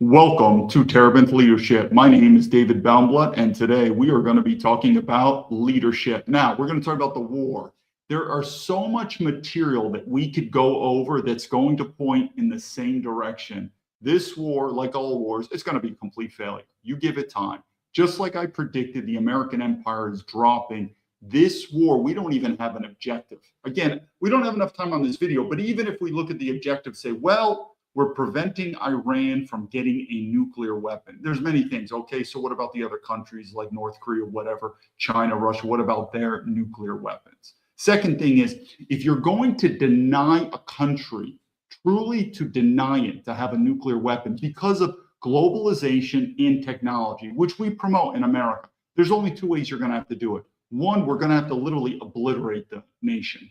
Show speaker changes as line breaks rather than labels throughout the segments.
Welcome to Terebinth Leadership. My name is David Baumblatt, and today we are going to be talking about leadership. Now, we're going to talk about the war. There are so much material that we could go over that's going to point in the same direction. This war, like all wars, it's going to be a complete failure. You give it time. Just like I predicted, the American empire is dropping. This war, we don't even have an objective. Again, we don't have enough time on this video, but even if we look at the objective, say, well, we're preventing Iran from getting a nuclear weapon. There's many things. Okay, so what about the other countries like North Korea, whatever, China, Russia? What about their nuclear weapons? Second thing is, if you're going to deny a country, truly to deny it to have a nuclear weapon because of globalization and technology, which we promote in America, there's only two ways you're going to have to do it. One, we're going to have to literally obliterate the nation.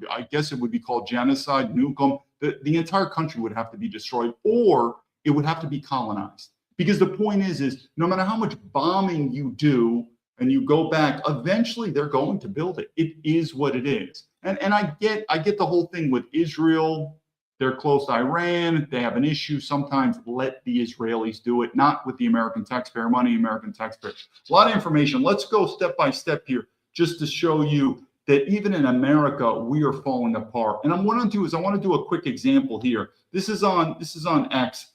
I guess it would be called genocide, nuke them. The entire country would have to be destroyed, or it would have to be colonized. Because the point is no matter how much bombing you do and you go back, eventually they're going to build it. It is what it is. And I get the whole thing with Israel. They're close to Iran. They have an issue. Sometimes let the Israelis do it, not with the American taxpayer money, American taxpayers. A lot of information. Let's go step by step here just to show you that even in America, we are falling apart. And what I want to do a quick example here. This is on X.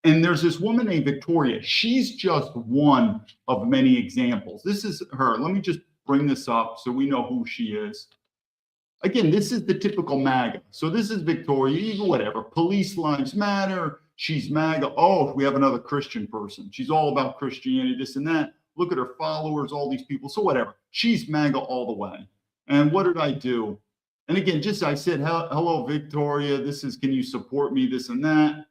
And there's this woman named Victoria. She's just one of many examples. This is her. Let me just bring this up so we know who she is. Again, this is the typical MAGA. So this is Victoria, even whatever. Police lives matter. She's MAGA. Oh, we have another Christian person. She's all about Christianity, this and that. Look at her followers, all these people. So whatever. She's MAGA all the way. And what did I do? And again, just I said, hello, Victoria. This is, can you support me, this and that?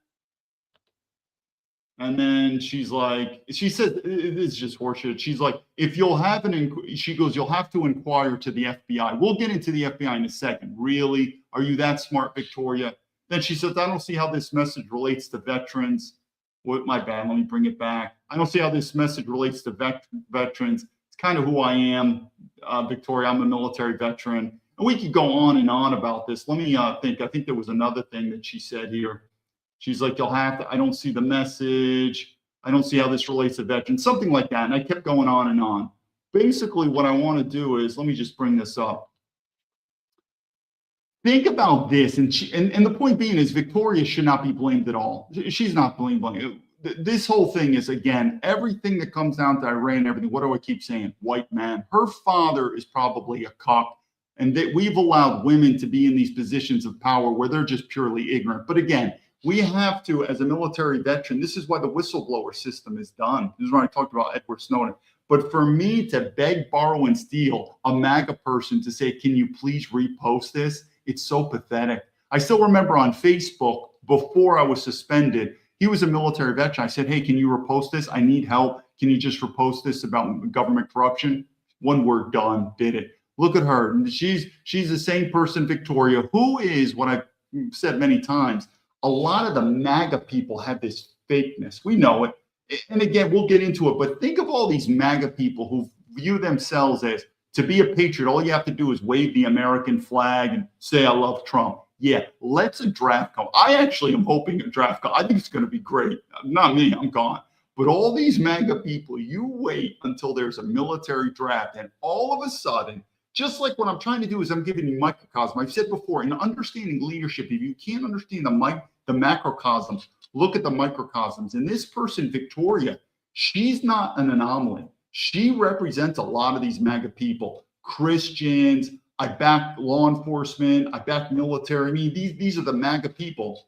And then she's like, she says, it's just horseshit. She's like, if you'll have she goes, you'll have to inquire to the FBI. We'll get into the FBI in a second. Really? Are you that smart, Victoria? Then she says, I don't see how this message relates to veterans. What, my bad, let me bring it back. I don't see how this message relates to veterans. It's kind of who I am, Victoria. I'm a military veteran. And we could go on and on about this. Let me think. I think there was another thing that she said here. She's like, you'll have to, I don't see the message. I don't see how this relates to veterans, something like that. And I kept going on and on. Basically, what I want to do is, let me just bring this up. Think about this. And the point being is Victoria should not be blamed at all. She's not blamed. This whole thing is, again, everything that comes down to Iran, everything. What do I keep saying? White man. Her father is probably a cock. And that we've allowed women to be in these positions of power where they're just purely ignorant. But again, we have to, as a military veteran, this is why the whistleblower system is done. This is why I talked about Edward Snowden. But for me to beg, borrow, and steal a MAGA person to say, can you please repost this? It's so pathetic. I still remember on Facebook, before I was suspended, he was a military veteran. I said, hey, can you repost this? I need help. Can you just repost this about government corruption? One word, done, did it. Look at her. She's the same person, Victoria, who is what I've said many times. A lot of the MAGA people have this fakeness. We know it. And again, we'll get into it. But think of all these MAGA people who view themselves as, to be a patriot, all you have to do is wave the American flag and say, I love Trump. Yeah, let's a draft come. I actually am hoping a draft come. I think it's going to be great. Not me, I'm gone. But all these MAGA people, you wait until there's a military draft. And all of a sudden, just like what I'm trying to do is I'm giving you microcosm. I've said before, in understanding leadership, if you can't understand the macrocosms, look at the microcosms. And this person, Victoria, she's not an anomaly. She represents a lot of these MAGA people, Christians. I back law enforcement. I back military. I mean, these are the MAGA people.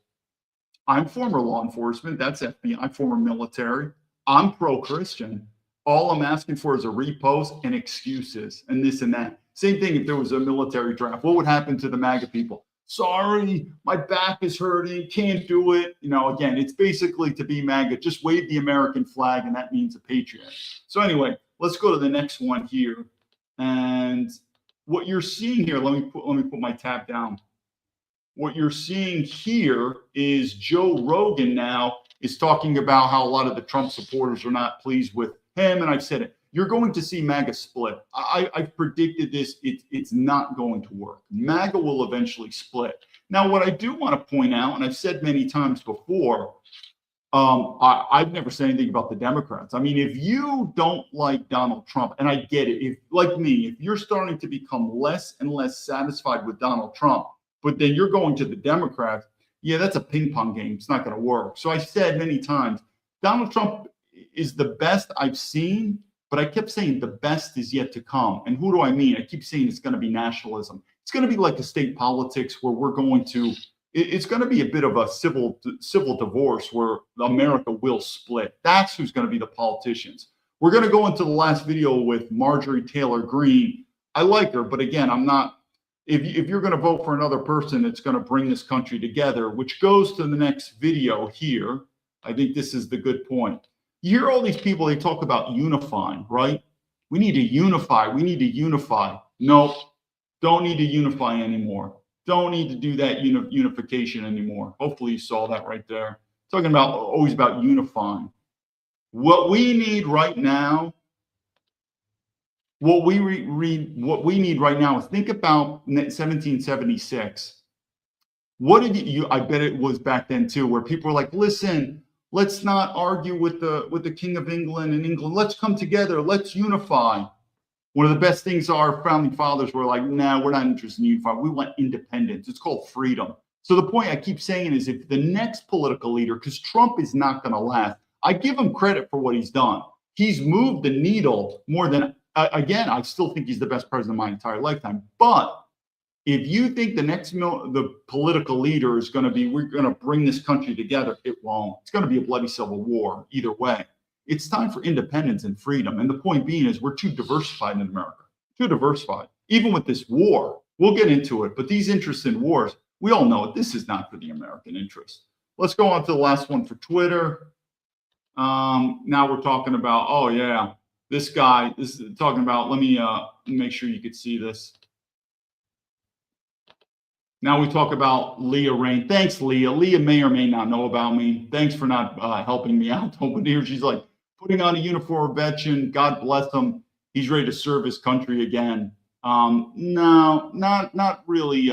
I'm former law enforcement. That's FBI, former military. I'm pro-Christian. All I'm asking for is a repost and excuses and this and that. Same thing if there was a military draft. What would happen to the MAGA people? Sorry, my back is hurting, can't do it. You know, again, it's basically to be MAGA, just wave the American flag, and that means a patriot. So anyway, let's go to the next one here. And what you're seeing here, let me put my tab down. What you're seeing here is Joe Rogan now is talking about how a lot of the Trump supporters are not pleased with him. And I've said it. You're going to see MAGA split. I've predicted this. It's not going to work. MAGA will eventually split. Now, what I do want to point out, and I've said many times before, I've never said anything about the Democrats. I mean, if you don't like Donald Trump, and I get it, if like me, if you're starting to become less and less satisfied with Donald Trump, but then you're going to the Democrats, yeah, that's a ping pong game. It's not going to work. So I said many times, Donald Trump is the best I've seen, but I kept saying the best is yet to come. And who do I mean? I keep saying it's going to be nationalism. It's going to be like a state politics where we're going to, it's going to be a bit of a civil divorce where America will split. That's who's going to be the politicians. We're going to go into the last video with Marjorie Taylor Greene. I like her, but again, I'm not, if you're going to vote for another person that's going to bring this country together, which goes to the next video here, I think this is the good point. You hear all these people, they talk about unifying, right? We need to unify. We need to unify. No, don't need to unify anymore. Don't need to do that unification anymore. Hopefully you saw that right there. Talking about always about unifying. What we need right now, what we need right now is think about 1776. What did you? I bet it was back then too, where people were like, "Listen, let's not argue with the King of England and England. Let's come together. Let's unify." One of the best things our founding fathers were like, "Nah, we're not interested in unifying. We want independence. It's called freedom." So the point I keep saying is, if the next political leader, because Trump is not going to last, I give him credit for what he's done. He's moved the needle more than. Again, I still think he's the best president of my entire lifetime. But if you think the political leader is going to be, we're going to bring this country together, it won't. It's going to be a bloody civil war either way. It's time for independence and freedom. And the point being is we're too diversified in America, too diversified. Even with this war, we'll get into it. But these interests in wars, we all know it. This is not for the American interest. Let's go on to the last one for Twitter. Now we're talking about, oh yeah, this guy, this is talking about, let me make sure you could see this. Now we talk about Leah Rain. Thanks, Leah. Leah may or may not know about me. Thanks for not helping me out. But here she's like, putting on a uniform veteran. God bless him. He's ready to serve his country again. No, not really.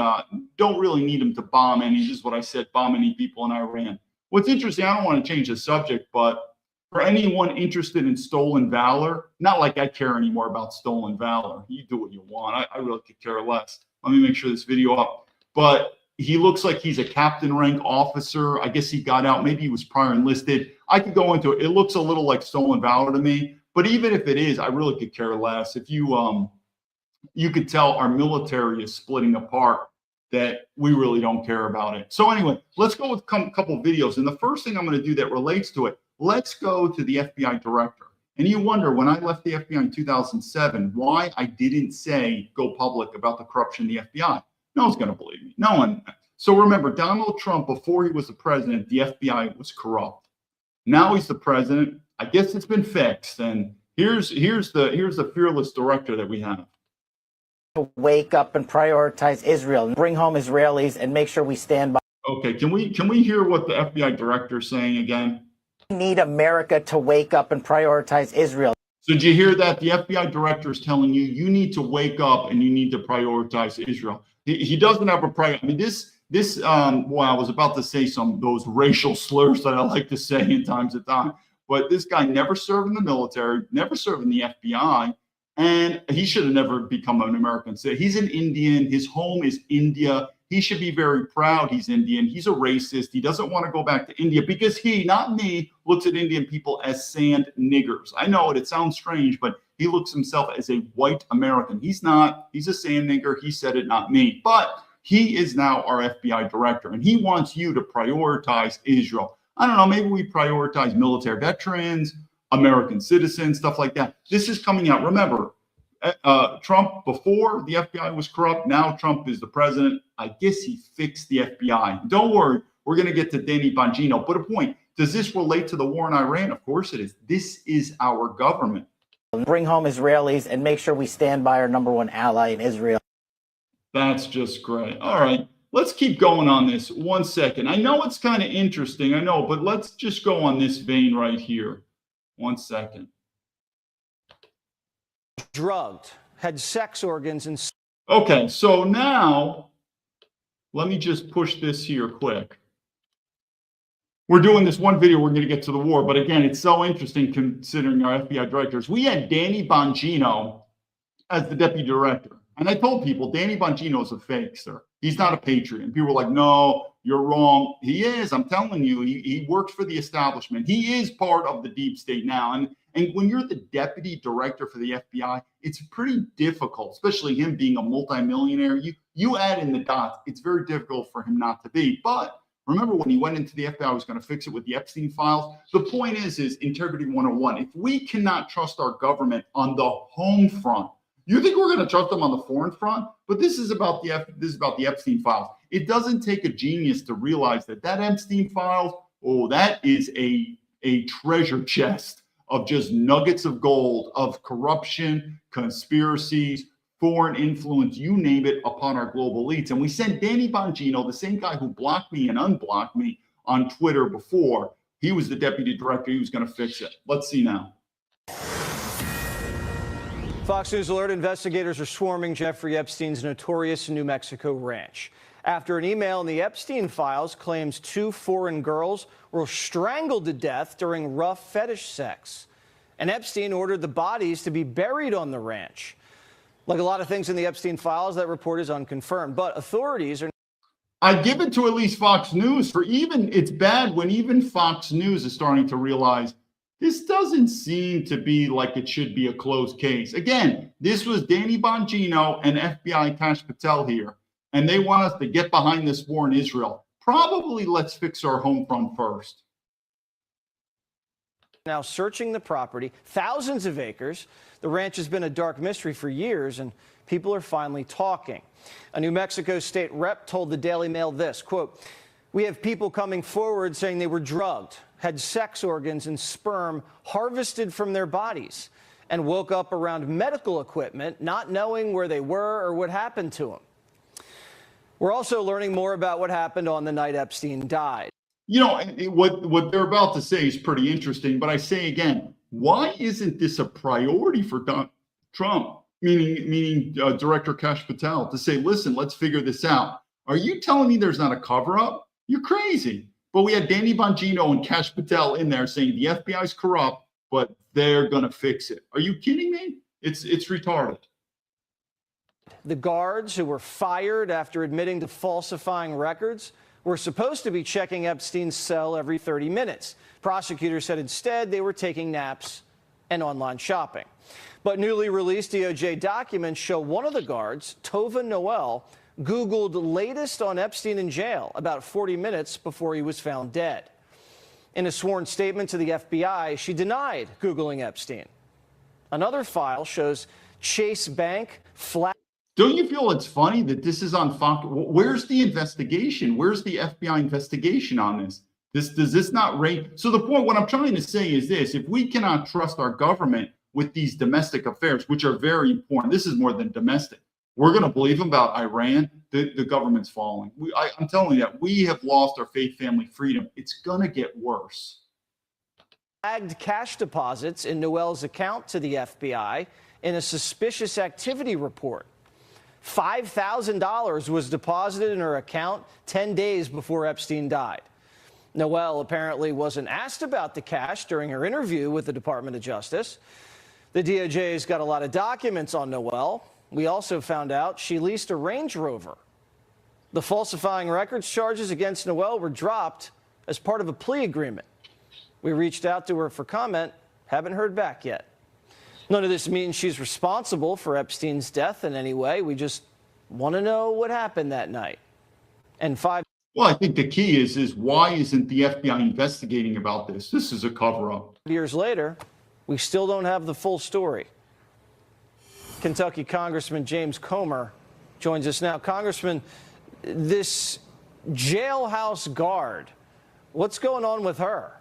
Don't really need him to bomb any. This is what I said, bomb any people in Iran. What's interesting, I don't want to change the subject, but for anyone interested in stolen valor, not like I care anymore about stolen valor. You do what you want. I really could care less. Let me make sure this video up. But he looks like he's a captain rank officer. I guess he got out. Maybe he was prior enlisted. I could go into it. It looks a little like stolen valor to me. But even if it is, I really could care less. If you could tell our military is splitting apart, that we really don't care about it. So anyway, let's go with a couple of videos. And the first thing I'm going to do that relates to it, let's go to the FBI director. And you wonder, when I left the FBI in 2007, why I didn't say go public about the corruption in the FBI. No one's going to believe me. No one. So remember, Donald Trump, before he was the president, the FBI was corrupt. Now he's the president. I guess it's been fixed. And here's the fearless director that we have.
To wake up and prioritize Israel, bring home Israelis, and make sure we stand by.
Okay, can we hear what the FBI director is saying again?
We need America to wake up and prioritize Israel.
So did you hear that? The FBI director is telling you, you need to wake up and you need to prioritize Israel. He doesn't have a priority. I mean, well, I was about to say those racial slurs that I like to say in times of time, but this guy never served in the military, never served in the FBI, and he should have never become an American citizen. He's an Indian. His home is India. He should be very proud he's Indian. He's a racist. He doesn't want to go back to India because he, not me, looks at Indian people as sand niggers. I know it sounds strange, but he looks himself as a white American. He's not. He's a sand nigger. He said it, not me. But he is now our FBI director, and he wants you to prioritize Israel. I don't know, maybe we prioritize military veterans, American citizens, stuff like that. This is coming out. Remember, Trump, before the FBI was corrupt, now Trump is the president. I guess he fixed the FBI. Don't worry, we're going to get to Danny Bongino. But a point, does this relate to the war in Iran? Of course it is. This is our government.
Bring home Israelis and make sure we stand by our #1 ally in Israel.
That's just great. All right, let's keep going on this. 1 second. I know it's kind of interesting. I know, but let's just go on this vein right here. 1 second.
Drugged, had sex organs and...
Okay, so now let me just push this here quick. we're doing this one video, we're going to get to the war. But again, it's so interesting considering our FBI directors. We had Danny Bongino as the deputy director. And I told people, Danny Bongino is a fake, sir. He's not a patriot. And people were like, no, you're wrong. He is. I'm telling you, he works for the establishment. He is part of the deep state now. And when you're the deputy director for the FBI, it's pretty difficult, especially him being a multimillionaire. You add in the dots, it's very difficult for him not to be. But remember when he went into the FBI, I was going to fix it with the Epstein files. The point is integrity 101. If we cannot trust our government on the home front, you think we're going to trust them on the foreign front? But this is about the Epstein files. It doesn't take a genius to realize that Epstein files, that is a treasure chest of just nuggets of gold, of corruption, conspiracies, foreign influence, you name it, upon our global elites. And we sent Danny Bongino, the same guy who blocked me and unblocked me on Twitter before. He was the deputy director. He was going to fix it. Let's see now.
Fox News alert, investigators are swarming Jeffrey Epstein's notorious New Mexico ranch after an email in the Epstein files claims 2 foreign girls were strangled to death during rough fetish sex. And Epstein ordered the bodies to be buried on the ranch. Like a lot of things in the Epstein files, that report is unconfirmed, but authorities are...
I give it to at least Fox News it's bad when even Fox News is starting to realize this doesn't seem to be like it should be a closed case. Again, this was Danny Bongino and FBI Kash Patel here, and they want us to get behind this war in Israel. Probably let's fix our home front first.
Now searching the property, thousands of acres. The ranch has been a dark mystery for years, and people are finally talking. A New Mexico state rep told the Daily Mail this, quote, "We have people coming forward saying they were drugged, had sex organs and sperm harvested from their bodies, and woke up around medical equipment, not knowing where they were or what happened to them." We're also learning more about what happened on the night Epstein died.
You know, what they're about to say is pretty interesting, but I say again, why isn't this a priority for Trump, meaning Director Kash Patel, to say, listen, let's figure this out? Are you telling me there's not a cover-up? You're crazy. But we had Danny Bongino and Kash Patel in there saying the FBI is corrupt, but they're going to fix it. Are you kidding me? It's retarded.
The guards who were fired after admitting to falsifying records were supposed to be checking Epstein's cell every 30 minutes. Prosecutors said instead they were taking naps and online shopping. But newly released DOJ documents show one of the guards, Tova Noel, Googled latest on Epstein in jail about 40 minutes before he was found dead. In a sworn statement to the FBI, she denied Googling Epstein. Another file shows Chase Bank flat.
Don't you feel it's funny that this is on Fox? Where's the investigation? Where's the FBI investigation on this? Does this not rate? So the point, what I'm trying to say is this: if we cannot trust our government with these domestic affairs, which are very important, this is more than domestic. We're going to believe them about Iran. The government's falling. I'm telling you that we have lost our faith, family, freedom. It's going to get worse.
Flagged cash deposits in Noel's account to the FBI in a suspicious activity report. $5,000 was deposited in her account 10 days before Epstein died. Noel apparently wasn't asked about the cash during her interview with the Department of Justice. The DOJ's got a lot of documents on Noel. We also found out she leased a Range Rover. The falsifying records charges against Noel were dropped as part of a plea agreement. We reached out to her for comment, haven't heard back yet. None of this means she's responsible for Epstein's death in any way. We just want to know what happened that night. And
well, I think the key is why isn't the FBI investigating about this? This is a cover-up.
Years later, we still don't have the full story. Kentucky Congressman James Comer joins us now. Congressman, this jailhouse guard, what's going on with her?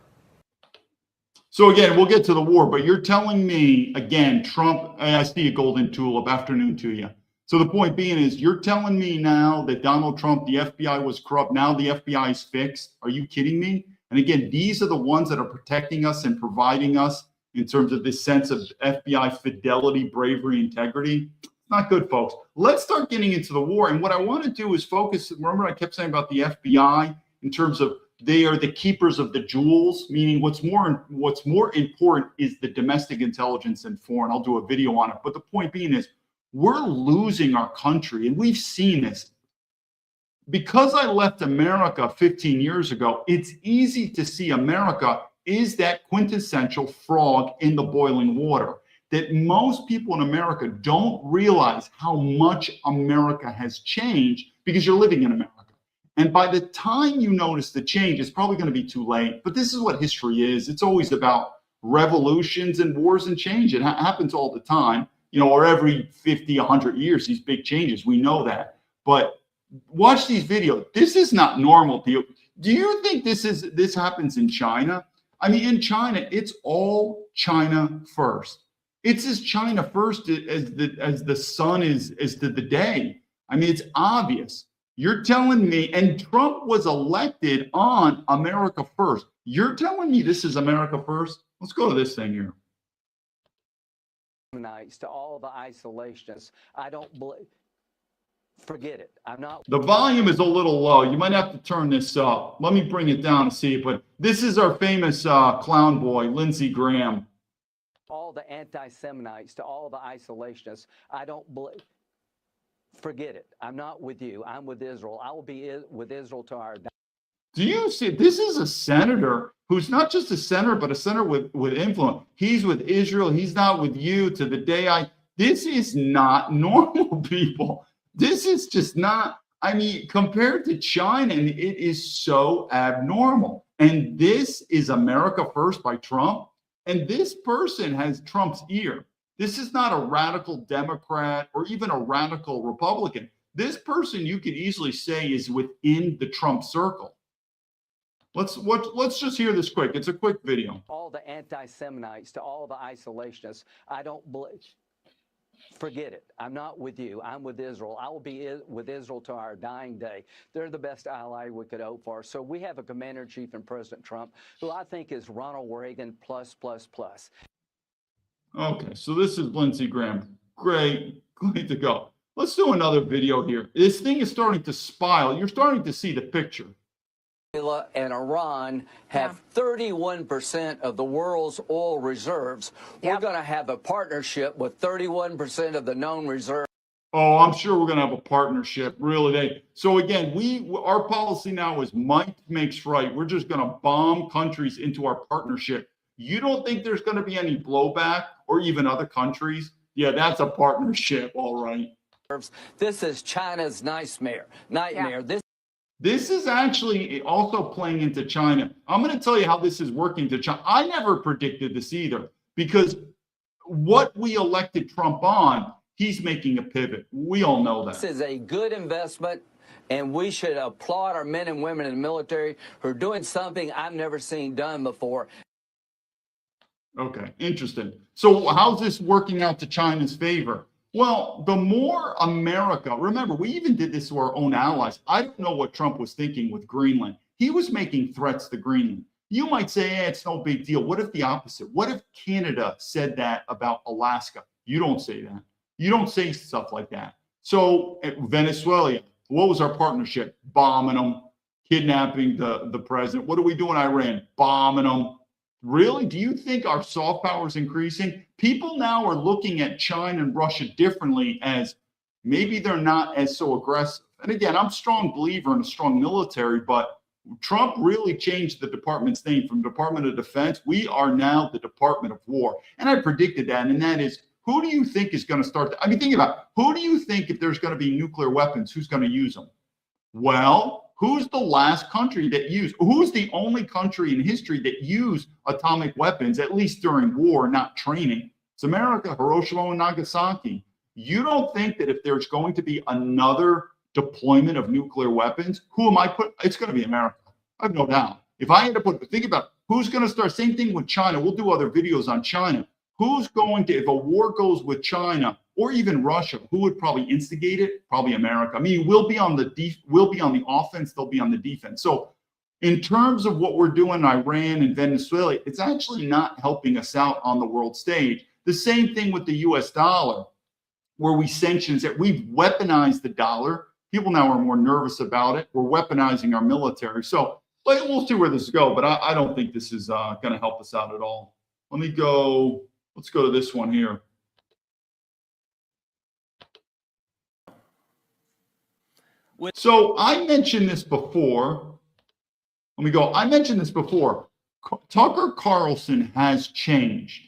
So again, we'll get to the war, but you're telling me, again, Trump, I see a golden tulip, afternoon to you. So the point being is you're telling me now that Donald Trump, the FBI was corrupt. Now the FBI is fixed. Are you kidding me? And again, these are the ones that are protecting us and providing us in terms of this sense of FBI fidelity, bravery, integrity. Not good, folks. Let's start getting into the war. And what I want to do is focus. Remember, I kept saying about the FBI in terms of they are the keepers of the jewels, meaning what's more important is the domestic intelligence and foreign. I'll do a video on it. But the point being is we're losing our country, and we've seen this. Because I left America 15 years ago, it's easy to see America is that quintessential frog in the boiling water. That most people in America don't realize how much America has changed because you're living in America. And by the time you notice the change, it's probably going to be too late. But this is what history is. It's always about revolutions and wars and change. It happens all the time, or every 50, 100 years, these big changes. We know that. But watch these videos. This is not normal. Do you think this happens in China? I mean, in China, it's all China first. It's as China first as the sun is to the day. I mean, it's obvious. You're telling me, and Trump was elected on America first. You're telling me this is America first? Let's go to this thing here.
To all the isolationists, I don't believe. Forget it. I'm not.
The volume is a little low. You might have to turn this up. Let me bring it down to see it. But this is our famous clown boy, Lindsey Graham.
All the anti-Semites, to all the isolationists, I don't believe. Forget it. I'm not with you. I'm with Israel. I will be with Israel to our.
Do you see? This is a senator who's not just a senator, but a senator with influence. He's with Israel. He's not with you to the day I. This is not normal, people. This is just not. I mean, compared to China, and it is so abnormal. And this is America First by Trump. And this person has Trump's ear. This is not a radical Democrat or even a radical Republican. This person, you could easily say, is within the Trump circle. Let's just hear this quick. It's a quick video.
All the anti-Semites, to all the isolationists, I don't believe. Forget it. I'm not with you. I'm with Israel. I will be with Israel to our dying day. They're the best ally we could hope for. So we have a commander-in-chief in President Trump, who I think is Ronald Reagan plus.
Okay, so this is Lindsey Graham. Great to go. Let's do another video here. This thing is starting to spiral. You're starting to see the picture.
And Iran have 31% of the world's oil reserves. We're going to have a partnership with 31% of the known reserves.
Oh, I'm sure we're going to have a partnership, really. So again, our policy now is might makes right. We're just going to bomb countries into our partnership. You don't think there's going to be any blowback or even other countries? Yeah, that's a partnership, all right.
This is China's nightmare. Yeah.
This is actually also playing into China. I'm going to tell you how this is working to China. I never predicted this either, because what we elected Trump on, he's making a pivot. We all know that.
This is a good investment, and we should applaud our men and women in the military who are doing something I've never seen done before.
Okay, interesting. So how's this working out to China's favor? Well, the more America, remember, we even did this to our own allies. I don't know what Trump was thinking with Greenland. He was making threats to Greenland. You might say, hey, it's no big deal. What if the opposite? What if Canada said that about Alaska? You don't say that. You don't say stuff like that. So Venezuela, what was our partnership? Bombing them, kidnapping the president. What do we do in Iran? Bombing them. Really? Do you think our soft power is increasing? People now are looking at China and Russia differently, as maybe they're not as so aggressive. And again, I'm a strong believer in a strong military, but Trump really changed the department's name from Department of Defense. We are now the Department of War. And I predicted that, and that is, who do you think is going to start? I mean, think about it. Who do you think, if there's going to be nuclear weapons, who's going to use them? Well, who's the last country that used, who's the only country in history that used atomic weapons, at least during war, not training? It's America, Hiroshima and Nagasaki. You don't think that if there's going to be another deployment of nuclear weapons, who am I put? It's going to be America. I have no doubt. If I had to put, think about who's going to start, same thing with China. We'll do other videos on China. Who's going to, if a war goes with China or even Russia, who would probably instigate it? Probably America. I mean, we'll be on the offense, they'll be on the defense. So in terms of what we're doing in Iran and Venezuela, it's actually not helping us out on the world stage. The same thing with the US dollar, where we sanctions it. We've weaponized the dollar. People now are more nervous about it. We're weaponizing our military. So we'll see where this goes, but I don't think this is going to help us out at all. Let's go to this one here. So I mentioned this before. I mentioned this before. Tucker Carlson has changed.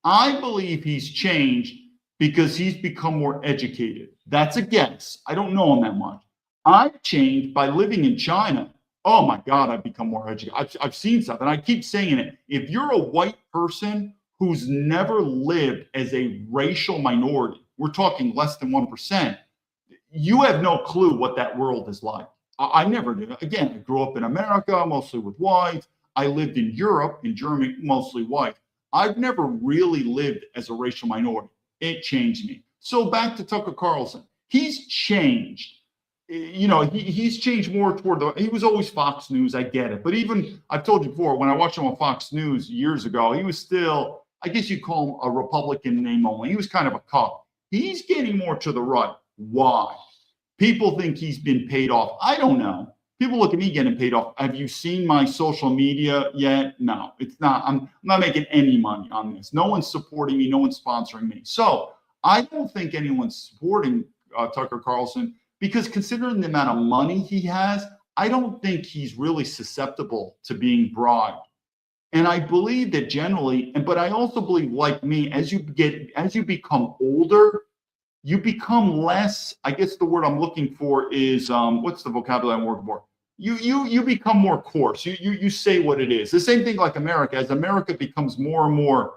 I believe he's changed because he's become more educated. That's a guess. I don't know him that much. I've changed by living in China. Oh my God, I've become more educated. I've seen stuff, and I keep saying it. If you're a white person who's never lived as a racial minority, we're talking less than 1%, you have no clue what that world is like. I never did. Again, I grew up in America, mostly with whites. I lived in Europe, in Germany, mostly white. I've never really lived as a racial minority. It changed me. So back to Tucker Carlson. He's changed. He's changed more toward he was always Fox News. I get it. But even, I've told you before, when I watched him on Fox News years ago, he was still, I guess you'd call him a Republican name only. He was kind of a cop. He's getting more to the right. Why? People think he's been paid off. I don't know. People look at me getting paid off. Have you seen my social media yet? No, it's not. I'm not making any money on this. No one's supporting me. No one's sponsoring me. So I don't think anyone's supporting Tucker Carlson, because considering the amount of money he has, I don't think he's really susceptible to being bribed. And I believe that generally, but I also believe, like me, as you become older, you become less, I guess the word I'm looking for is, what's the vocabulary I'm working for? You become more coarse. You say what it is. The same thing like America. As America becomes more and more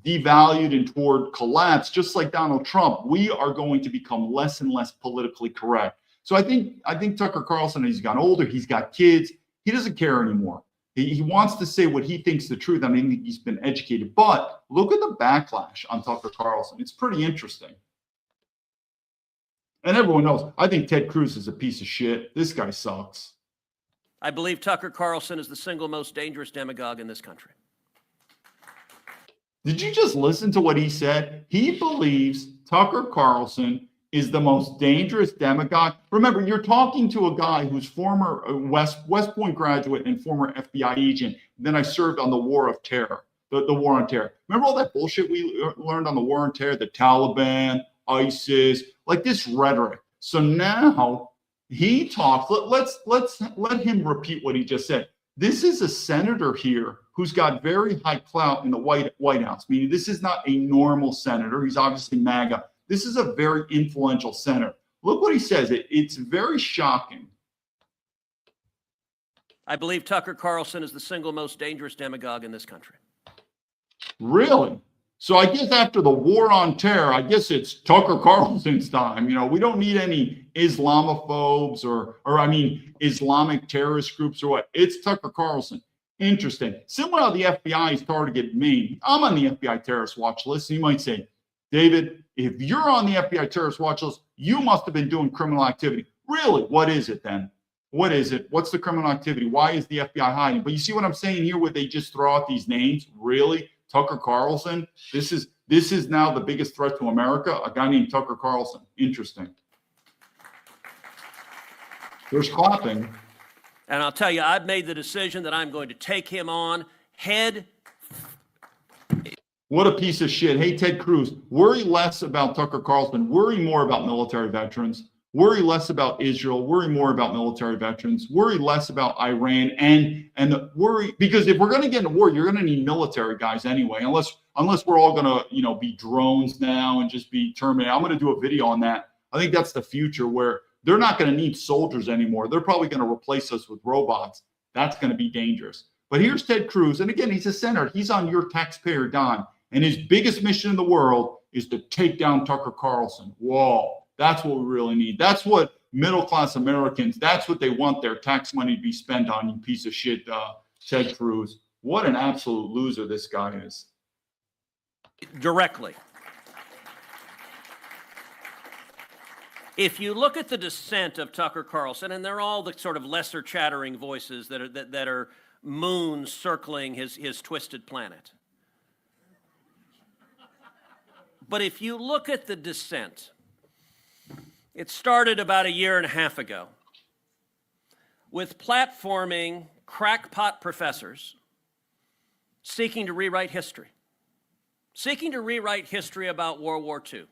devalued and toward collapse, just like Donald Trump, we are going to become less and less politically correct. So I think Tucker Carlson, he's gotten older, he's got kids, he doesn't care anymore. He wants to say what he thinks the truth. I mean, he's been educated, but look at the backlash on Tucker Carlson. It's pretty interesting. And everyone knows, I think Ted Cruz is a piece of shit. This guy sucks.
I believe Tucker Carlson is the single most dangerous demagogue in this country.
Did you just listen to what he said? He believes Tucker Carlson is the most dangerous demagogue. Remember, you're talking to a guy who's former West Point graduate and former FBI agent. Then I served on the War of Terror, the War on Terror. Remember all that bullshit we learned on the War on Terror, the Taliban, ISIS, like this rhetoric. So now he talks. Let's let him repeat what he just said. This is a senator here who's got very high clout in the White House, meaning this is not a normal senator. He's obviously MAGA. This is a very influential senator. Look what he says. It's very shocking.
I believe Tucker Carlson is the single most dangerous demagogue in this country.
Really? So I guess after the War on Terror, I guess it's Tucker Carlson's time. We don't need any Islamophobes or Islamic terrorist groups or what. It's Tucker Carlson. Interesting. Similar how the FBI has targeted me. I'm on the FBI terrorist watch list. You might say, David, if you're on the FBI terrorist watch list, you must have been doing criminal activity. Really? What is it then? What is it? What's the criminal activity? Why is the FBI hiding? But you see what I'm saying here, where they just throw out these names? Really? Tucker Carlson? This is now the biggest threat to America? A guy named Tucker Carlson. Interesting. There's clapping.
And I'll tell you, I've made the decision that I'm going to take him on head.
What a piece of shit. Hey, Ted Cruz, worry less about Tucker Carlson. Worry more about military veterans. Worry less about Israel. Worry more about military veterans. Worry less about Iran. And worry, because if we're going to get into war, you're going to need military guys anyway, unless we're all going to, be drones now and just be terminated. I'm going to do a video on that. I think that's the future, where they're not going to need soldiers anymore. They're probably going to replace us with robots. That's going to be dangerous. But here's Ted Cruz. And again, he's a senator. He's on your taxpayer dime. And his biggest mission in the world is to take down Tucker Carlson. Whoa, that's what we really need. That's what middle-class Americans, that's what they want their tax money to be spent on, you piece of shit, Ted Cruz. What an absolute loser this guy is.
Directly. If you look at the dissent of Tucker Carlson, and they're all the sort of lesser chattering voices that are moons circling his twisted planet. But if you look at the dissent, it started about a year and a half ago with platforming crackpot professors seeking to rewrite history about World War II.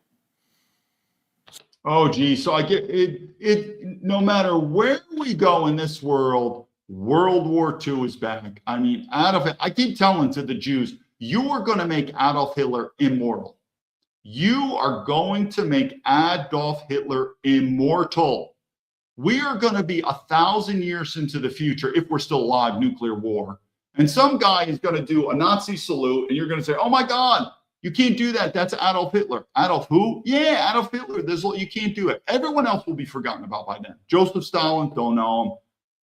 Oh, gee. So I get it. No matter where we go in this world, World War II is back. I mean, I keep telling to the Jews, you are going to make Adolf Hitler immortal. You are going to make Adolf Hitler immortal. We are going to be 1,000 years into the future, if we're still alive, nuclear war. And some guy is going to do a Nazi salute, and you're going to say, oh my God, you can't do that. That's Adolf Hitler. Adolf who? Yeah, Adolf Hitler. You can't do it. Everyone else will be forgotten about by then. Joseph Stalin, don't know him.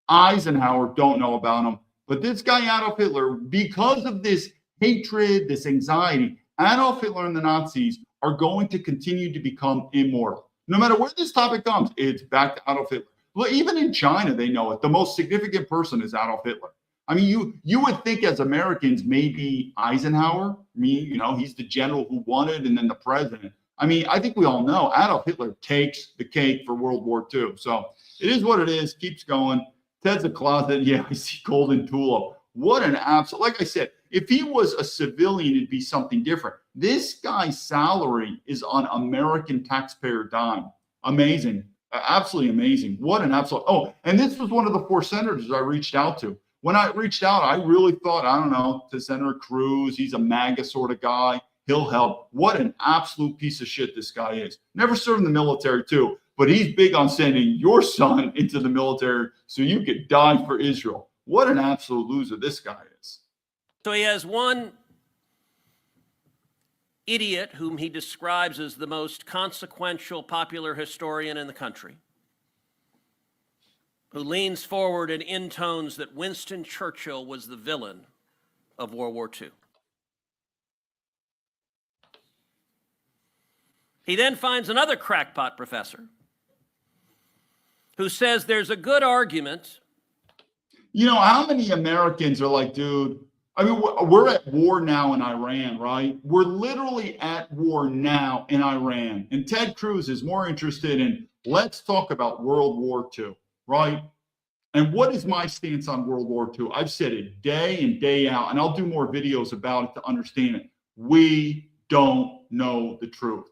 Eisenhower, don't know about him. But this guy, Adolf Hitler, because of this hatred, this anxiety, Adolf Hitler and the Nazis are going to continue to become immortal. No matter where this topic comes, it's back to Adolf Hitler. Well, even in China, they know it. The most significant person is Adolf Hitler. I mean, you would think as Americans, maybe Eisenhower. I mean, he's the general who won it, and then the president. I mean, I think we all know Adolf Hitler takes the cake for World War II. So it is what it is. Keeps going. Ted's a closet. Yeah, I see golden tulip. What an absolute, like I said, if he was a civilian, it'd be something different. This guy's salary is on American taxpayer dime. Amazing. Absolutely amazing. What an absolute. Oh, and this was one of the 4 senators I reached out to. When I reached out, I really thought, I don't know, to Senator Cruz, he's a MAGA sort of guy. He'll help. What an absolute piece of shit this guy is. Never served in the military too, but he's big on sending your son into the military so you could die for Israel. What an absolute loser this guy is.
So he has one idiot whom he describes as the most consequential popular historian in the country, who leans forward and intones that Winston Churchill was the villain of World War II. He then finds another crackpot professor who says there's a good argument.
How many Americans are like, dude, I mean, we're at war now in Iran, right? We're literally at war now in Iran. And Ted Cruz is more interested in, let's talk about World War II, right? And what is my stance on World War II? I've said it day in, day out, and I'll do more videos about it to understand it. We don't know the truth.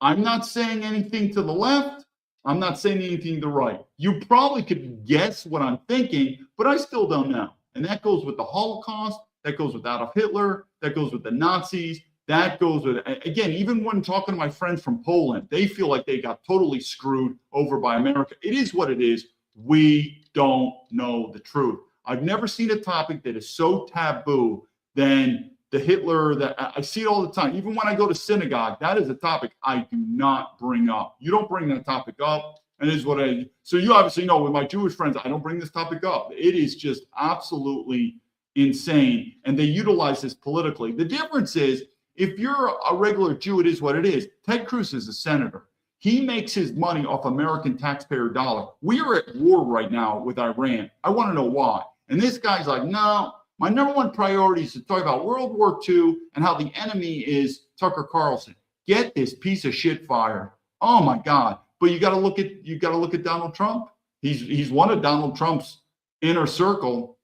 I'm not saying anything to the left. I'm not saying anything to the right. You probably could guess what I'm thinking, but I still don't know. And that goes with the Holocaust. That goes with Adolf Hitler. That goes with the Nazis. That goes with, again, even when talking to my friends from Poland, they feel like they got totally screwed over by America. It is what it is. We don't know the truth. I've never seen a topic that is so taboo than the Hitler, that I see it all the time. Even when I go to synagogue, that is a topic I do not bring up. You don't bring that topic up. And this is what so you obviously know with my Jewish friends, I don't bring this topic up. It is just absolutely insane. And they utilize this politically. The difference is, if you're a regular Jew, it is what it is. Ted Cruz is a senator. He makes his money off American taxpayer dollar. We are at war right now with Iran. I want to know why. And this guy's like, no, my number one priority is to talk about World War II and how the enemy is Tucker Carlson. Get this piece of shit fired. Oh my God. But you got to look at Donald Trump. He's one of Donald Trump's inner circle.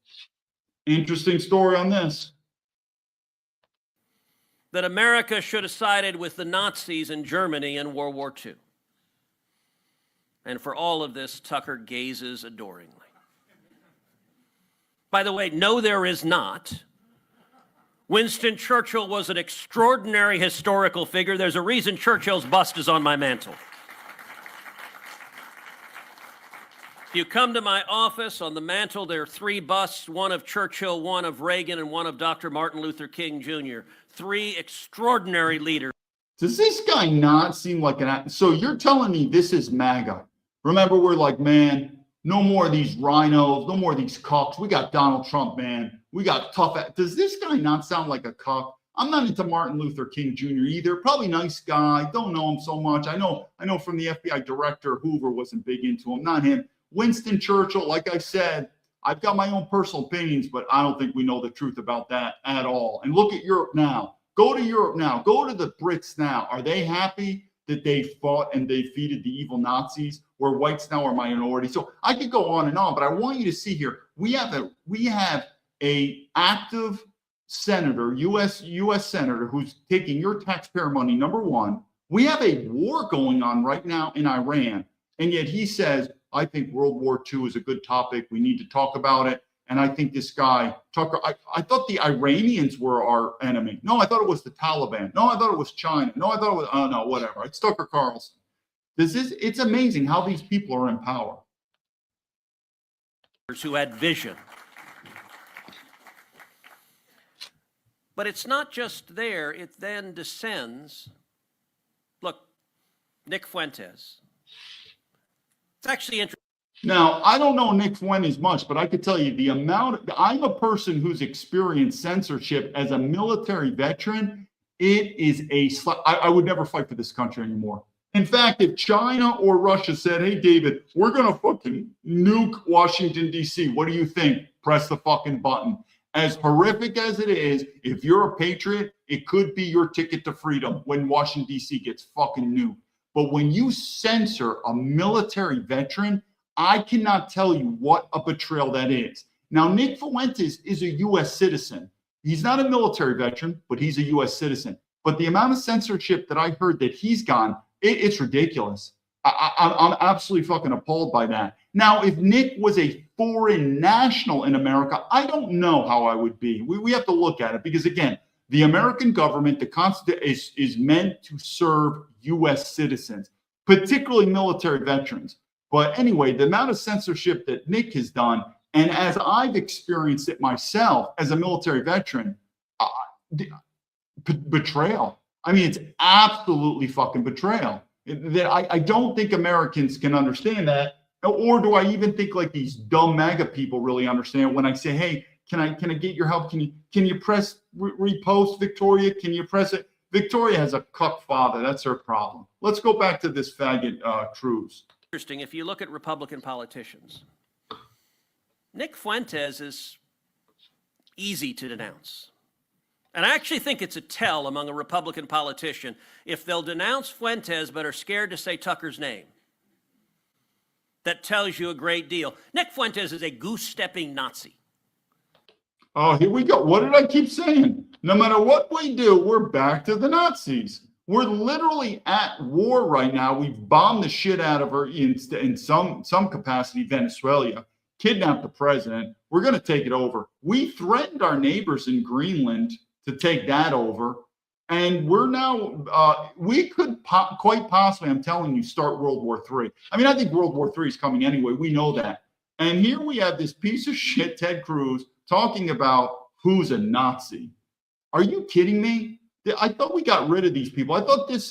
Interesting story on this.
That America should have sided with the Nazis in Germany in World War II. And for all of this, Tucker gazes adoringly. By the way, no, there is not. Winston Churchill was an extraordinary historical figure. There's a reason Churchill's bust is on my mantle. If you come to my office, on the mantle, there are 3 busts, one of Churchill, one of Reagan, and one of Dr. Martin Luther King Jr. 3 extraordinary leaders.
Does this guy not seem like so you're telling me this is MAGA? Remember, we're like, man, no more of these rhinos, no more of these cucks. We got Donald Trump, man. We got tough. Does this guy not sound like a cuck? I'm not into Martin Luther King Jr. either. Probably nice guy. Don't know him so much. I know from the FBI director, Hoover wasn't big into him. Not him. Winston Churchill, like I said, I've got my own personal opinions, but I don't think we know the truth about that at all. And look at Europe now. Go to Europe now. Go to the Brits now. Are they happy that they fought and they defeated the evil Nazis, where whites now are minorities. So I could go on and on, but I want you to see here, we have a active senator, U.S. senator, who's taking your taxpayer money, number one. We have a war going on right now in Iran, and yet he says, I think World War II is a good topic. We need to talk about it. And I think this guy, Tucker, I thought the Iranians were our enemy. No, I thought it was the Taliban. No, I thought it was China. No, I thought it was, oh, no, whatever. It's Tucker Carlson. It's amazing how these people are in power.
Who had vision. But it's not just there, it then descends. Look, Nick Fuentes. It's actually interesting.
Now, I don't know Nick Fuentes much, but I could tell you the amount. I'm a person who's experienced censorship as a military veteran. It is I would never fight for this country anymore. In fact, if China or Russia said, hey, David, we're going to fucking nuke Washington, D.C., what do you think? Press the fucking button. As horrific as it is, if you're a patriot, it could be your ticket to freedom when Washington, D.C. gets fucking nuked. But when you censor a military veteran, I cannot tell you what a betrayal that is. Now, Nick Fuentes is a U.S. citizen. He's not a military veteran, but he's a U.S. citizen. But the amount of censorship that I heard that he's gone, it's ridiculous. I'm absolutely fucking appalled by that. Now, if Nick was a foreign national in America, I don't know how I would be. We have to look at it because, again, the American government, the Constitution is meant to serve U.S. citizens, particularly military veterans. But anyway, the amount of censorship that Nick has done, and as I've experienced it myself as a military veteran, betrayal. I mean, it's absolutely fucking betrayal. I don't think Americans can understand that, or do I even think like these dumb MAGA people really understand when I say, hey, can I get your help? Can you press repost, Victoria? Can you press it? Victoria has a cuck father. That's her problem. Let's go back to this faggot Cruz.
Interesting, if you look at Republican politicians, Nick Fuentes is easy to denounce. And I actually think it's a tell among a Republican politician if they'll denounce Fuentes but are scared to say Tucker's name. That tells you a great deal. Nick Fuentes is a goose-stepping Nazi.
Oh, here we go. What did I keep saying? No matter what we do, we're back to the Nazis. We're literally at war right now. We've bombed the shit out of her in some capacity, Venezuela, kidnapped the president. We're going to take it over. We threatened our neighbors in Greenland to take that over. And we're now, we could quite possibly, I'm telling you, start World War III. I mean, I think World War III is coming anyway. We know that. And here we have this piece of shit, Ted Cruz, talking about who's a Nazi. Are you kidding me? I thought we got rid of these people. I thought this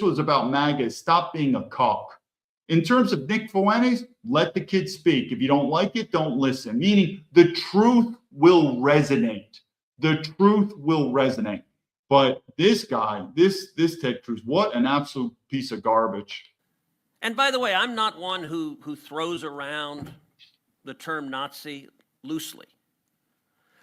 was about MAGA. Stop being a cock. In terms of Nick Fuentes, let the kid speak. If you don't like it, don't listen. Meaning the truth will resonate. The truth will resonate. But this guy, this Ted Cruz, what an absolute piece of garbage.
And by the way, I'm not one who throws around the term Nazi loosely.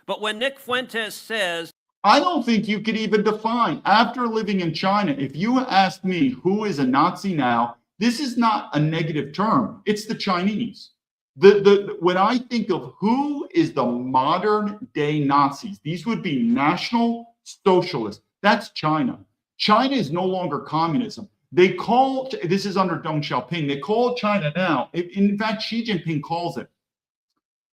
But when Nick Fuentes says,
I don't think you could even define, after living in China, if you asked me who is a Nazi now, this is not a negative term. It's the Chinese. When I think of who is the modern day Nazis, these would be National Socialists. That's China. China is no longer communism. They call, this is under Deng Xiaoping, they call China now, in fact, Xi Jinping calls it.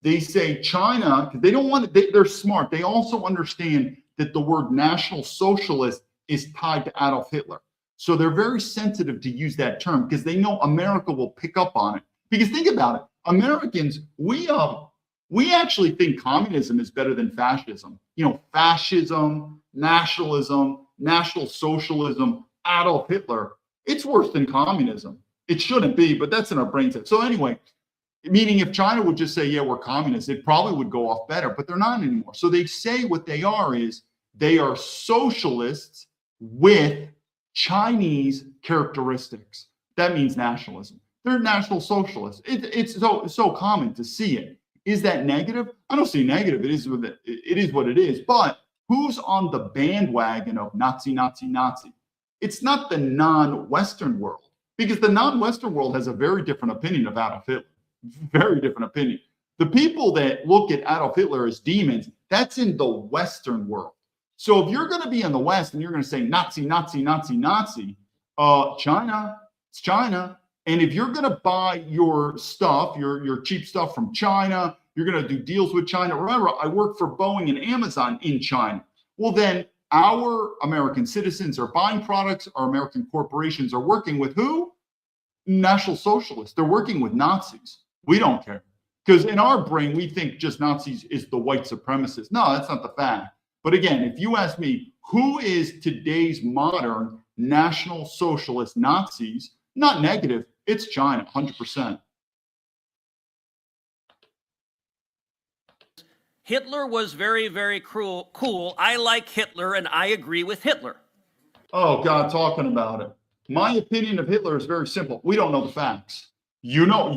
They say China, because they don't want it, they're smart. They also understand that the word National Socialist is tied to Adolf Hitler. So they're very sensitive to use that term because they know America will pick up on it. Because think about it, Americans, we actually think communism is better than fascism. You know, fascism, nationalism, National Socialism, Adolf Hitler, it's worse than communism. It shouldn't be, but that's in our brain set. So anyway, meaning if China would just say, yeah, we're communists, it probably would go off better, but they're not anymore. So they say what they are is they are socialists with Chinese characteristics. That means nationalism. They're national socialists. It's so common to see it. Is that negative? I don't see negative. It is what it is. But who's on the bandwagon of Nazi, Nazi, Nazi? it's not the non-Western world, because the non-Western world has a very different opinion of Adolf Hitler. Very different opinion. The people that look at Adolf Hitler as demons, that's in the Western world. So if you're going to be in the West and you're going to say Nazi, Nazi, Nazi, Nazi, China, it's China. And if you're going to buy your stuff, your cheap stuff from China, you're going to do deals with China. Remember, I work for Boeing and Amazon in China. Well, then our American citizens are buying products. Our American corporations are working with who? National Socialists. They're working with Nazis. We don't care. Because in our brain, we think just Nazis is the white supremacists. No, that's not the fact. But again, if you ask me, who is today's modern National Socialist Nazis? Not negative. It's China, 100%.
Hitler was very, very cool. I like Hitler and I agree with Hitler.
Oh, God, talking about it. My opinion of Hitler is very simple. We don't know the facts. You know,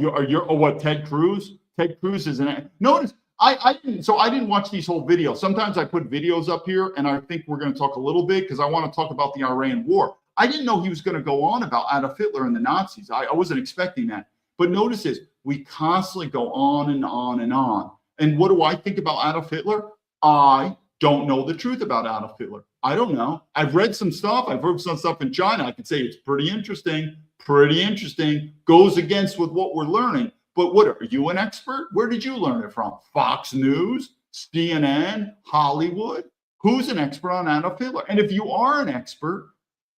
what, Ted Cruz? Ted Cruz is notice, I didn't watch these whole videos. Sometimes I put videos up here and I think we're going to talk a little bit because I want to talk about the Iran war. I didn't know he was going to go on about Adolf Hitler and the Nazis. I wasn't expecting that. But notice this, we constantly go on and on and on. And what do I think about Adolf Hitler? I don't know the truth about Adolf Hitler. I don't know. I've read some stuff. I've heard some stuff in China. I could say it's pretty interesting, goes against with what we're learning. But what, are you an expert? Where did you learn it from? Fox News, CNN, Hollywood? Who's an expert on Adolf Hitler? And if you are an expert,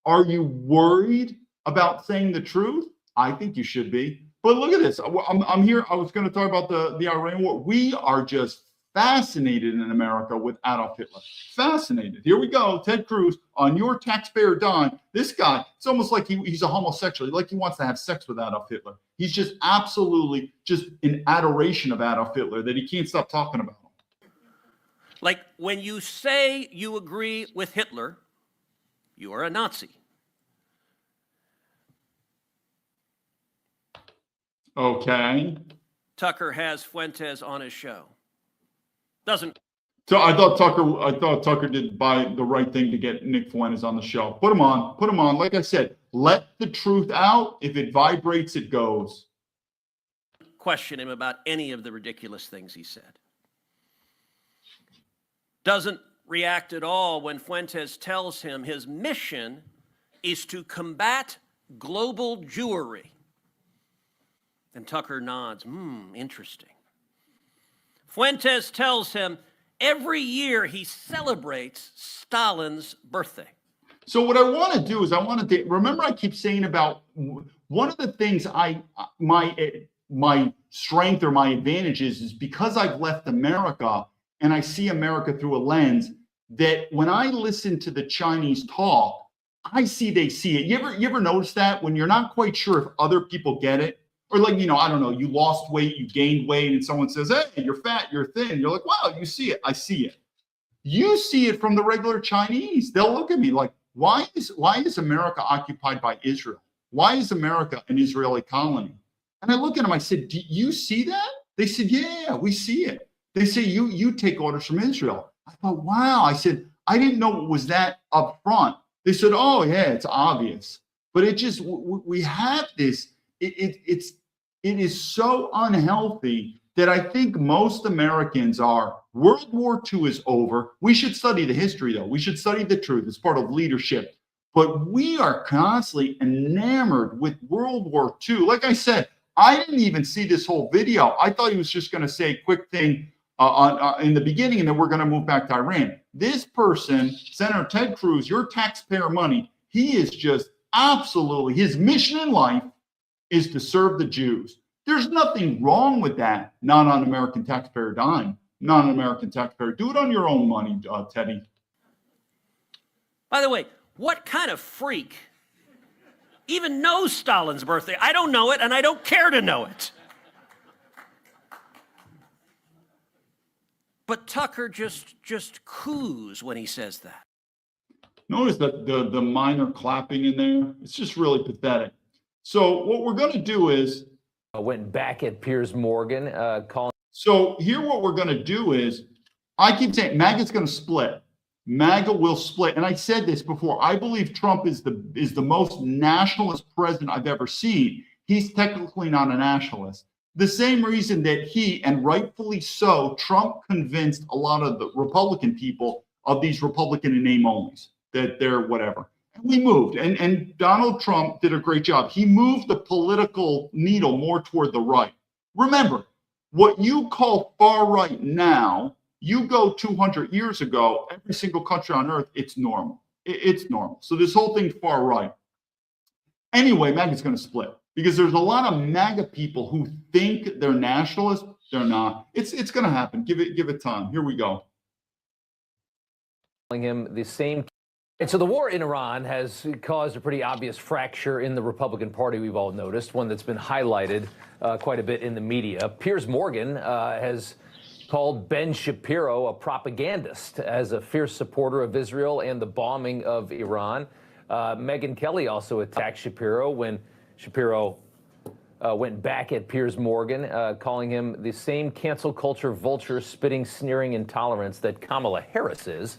are you worried about saying the truth? I think you should be. But look at this. I'm here. I was going to talk about the Iran war. We are just fascinated in America with Adolf Hitler. Fascinated. Here we go. Ted Cruz on your taxpayer dime. This guy, it's almost like he's a homosexual. Like he wants to have sex with Adolf Hitler. He's just absolutely just in adoration of Adolf Hitler that he can't stop talking about him.
Like when you say you agree with Hitler, you are a Nazi.
Okay.
Tucker has Fuentes on his show. Doesn't.
So I thought Tucker did buy the right thing to get Nick Fuentes on the show. Put him on. Like I said, let the truth out. If it vibrates, it goes.
Question him about any of the ridiculous things he said. Doesn't react at all when Fuentes tells him his mission is to combat global Jewry. And Tucker nods. Interesting. Fuentes tells him every year he celebrates Stalin's birthday.
So what I want to do is remember I keep saying about one of the things my strength or my advantage is because I've left America and I see America through a lens that when I listen to the Chinese talk, I see they see it. You ever notice that when you're not quite sure if other people get it? Or like, I don't know, you lost weight, you gained weight, and someone says, hey, you're fat, you're thin. You're like, wow, you see it. I see it. You see it from the regular Chinese. They'll look at me like, why is America occupied by Israel? Why is America an Israeli colony? And I look at them, I said, do you see that? They said, yeah, we see it. They say, you take orders from Israel. I thought, wow. I said, I didn't know it was that up front. They said, oh, yeah, it's obvious. But it just, we have this, it is so unhealthy that I think most Americans are. World War II is over. We should study the history, though. We should study the truth. It's part of leadership. But we are constantly enamored with World War II. Like I said, I didn't even see this whole video. I thought he was just going to say a quick thing in the beginning, and then we're going to move back to Iran. This person, Senator Ted Cruz, your taxpayer money, he is just absolutely, his mission in life is to serve the Jews. There's nothing wrong with that. Not on American taxpayer dime. Not on American taxpayer. Do it on your own money, Teddy.
By the way, what kind of freak even knows Stalin's birthday? I don't know it, and I don't care to know it. But Tucker just coos when he says that.
Notice that the minor clapping in there. It's just really pathetic. So what we're going to do is
went back at Piers Morgan, calling.
So here what we're going to do is, I keep saying MAGA's going to split. MAGA will split. And I said this before. I believe Trump is the most nationalist president I've ever seen. He's technically not a nationalist. The same reason that he, and rightfully so, Trump convinced a lot of the Republican people of these Republican in name onlys, that they're whatever. And we moved. And Donald Trump did a great job. He moved the political needle more toward the right. Remember, what you call far right now, you go 200 years ago, every single country on earth, it's normal. It's normal. So this whole thing's far right. Anyway, MAGA's going to split because there's a lot of MAGA people who think they're nationalists. They're not. It's going to happen. Give it time. Here we go.
Him the same. And so the war in Iran has caused a pretty obvious fracture in the Republican Party, we've all noticed, one that's been highlighted quite a bit in the media. Piers Morgan has called Ben Shapiro a propagandist as a fierce supporter of Israel and the bombing of Iran. Megyn Kelly also attacked Shapiro when Shapiro went back at Piers Morgan, calling him the same cancel culture vulture spitting, sneering intolerance that Kamala Harris is.